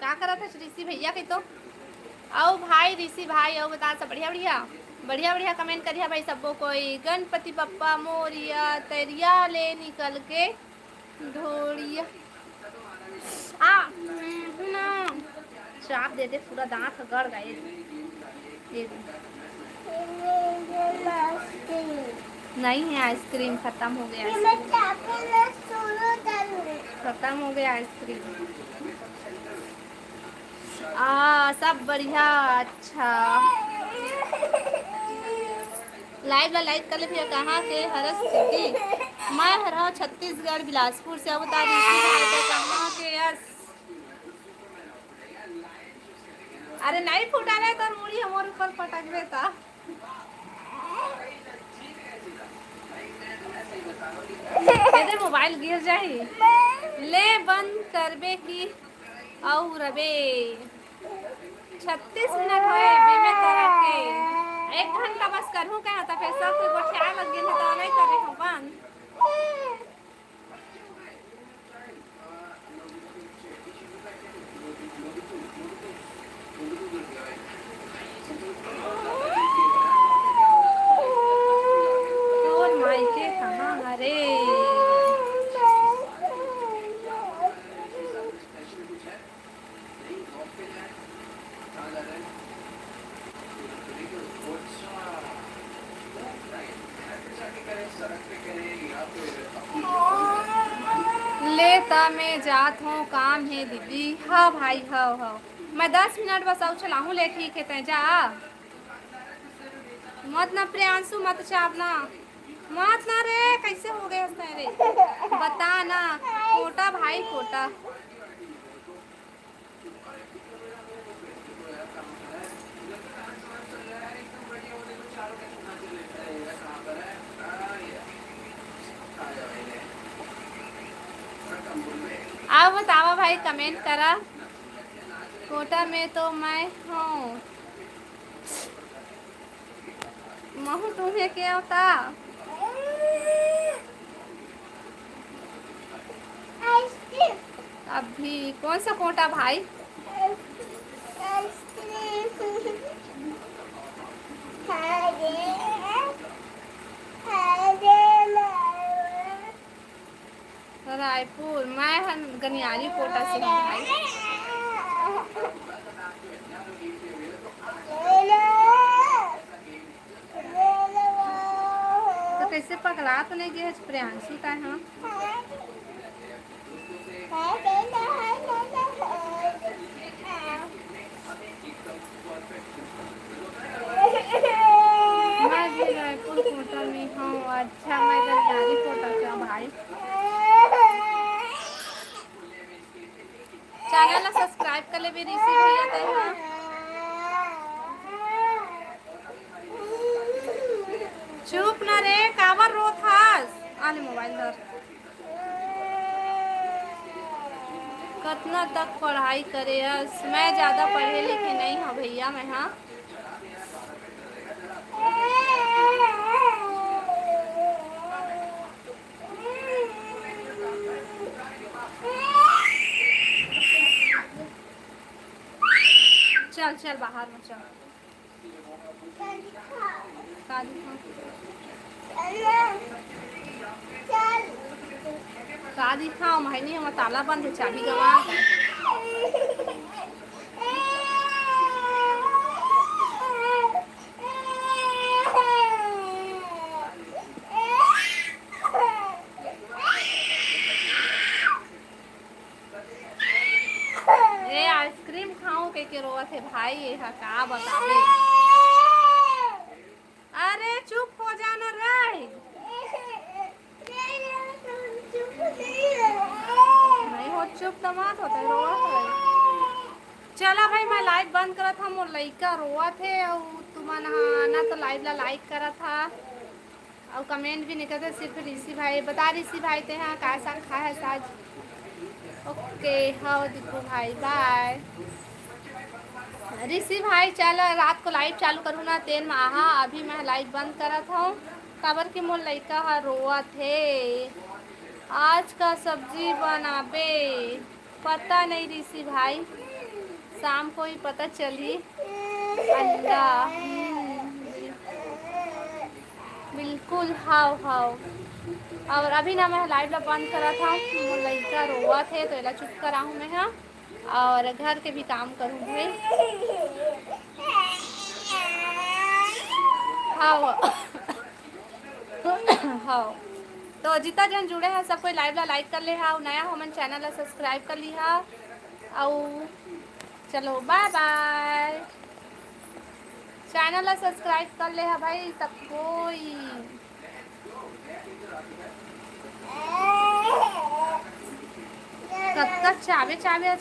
का करत है ऋषि भैया के तो? आओ भाई ऋषि भाई, आओ बता सब बढ़िया बढ़िया बढ़िया बढ़िया कमेंट करिए भाई सबको। कोई गणपति बप्पा मोरिया तैरिया ले निकल के ढोड़िया आ ना चाप दे दे, पूरा दांत गड़ गए। नहीं है आइसक्रीम, खत्म हो गया खत्म हो गया आइसक्रीम। सब बढ़िया। अच्छा लाइक कर ले भैया। कहाँ के हरस सिटी? मैं हरा छत्तीसगढ़ बिलासपुर से। अब बता दीजिए कहाँ के? यस अरे नहीं फूटा रहे तो मुड़ी हमारे ऊपर पटक देता। दे मोबाइल गिर जाए। ले बंद करबे की और रबे 36 मिनट हुए बेमे तरह के 1 घंटा बस करहूँ क्या होता? फिर सब कोई गोठिया लग गए तो नहीं करे हम बंद। और मायके कहाँ हरे? लेता मैं जात हूँ, काम है दीदी। हाँ भाई, हाँ मैं 10 मिनट बस आऊ चलाऊँ। ले ठीक है तय जा मत ना प्रियांशु, मत चापना मत ना रे। कैसे हो गए रे? बता ना कोटा भाई कोटा। आओ बतावा भाई, कमेंट करा। कोटा में तो मैं हूँ। महू तुम्हें क्या होता? अभी कौन सा कोटा भाई? रायपुर। मैं गनियारी कोटा से हूँ भाई। तो कैसे पकड़ा तो नहीं गए प्रियांशु का? हाँ मैं भी रायपुर कोटा में हूँ। अच्छा मैं गनियारी कोटा से हूँ भाई। चैनल सब्सक्राइब कर ले भी ऋषि भैया तय। चुप ना रे, कावर रोत हस। आले मोबाइल धर। कितना तक पढ़ाई करे हस? मैं ज़्यादा पढ़े लिखे नहीं हूँ भैया मैं। हाँ चल चल बाहर में चल। का दिखाओ महनी? हम ताला बंद है, चाबी गवा। ए आइसक्रीम खाऊं के रोवत है भाई। ये का बतावे? अरे चुप हो जाना रे। नहीं हो चुप तो मत होता है, रोवत है। चला भाई मैं लाइट बंद करत हम। लइका रोवत है और तुम नहाना तो लाइव ला लाइक करा था और कमेंट भी नहीं करते। सिर्फ ऋषि भाई बता, ऋषि भाई ते हाँ कैसा खा है साज। ओके हाँ दीपू भाई बाय। ऋषि भाई चल रात को लाइव चालू करूँ ना तेन में आहा, अभी मैं लाइव बंद करा था काबर के मोर लड़का हा रोआ थे। आज का सब्जी बनाबे पता नहीं ऋषि भाई, शाम को ही पता चली। अंडा बिल्कुल हाव हाव। और अभी ना मैं लाइव ला बंद करा था, मोर लड़का रोआ थे तो एला चुप करा हूँ मैं हाँ, और घर के भी काम करूँ भाई। हाव हाव तो जितना जन जुड़े हैं सब कोई लाइव ला लाइक कर ले हा, नया हो मन चैनल ला सब्सक्राइब कर ली हा। और चलो बाय बाय। चैनल ला सब्सक्राइब कर ले हा भाई सब कोई। कब तक चावे चावे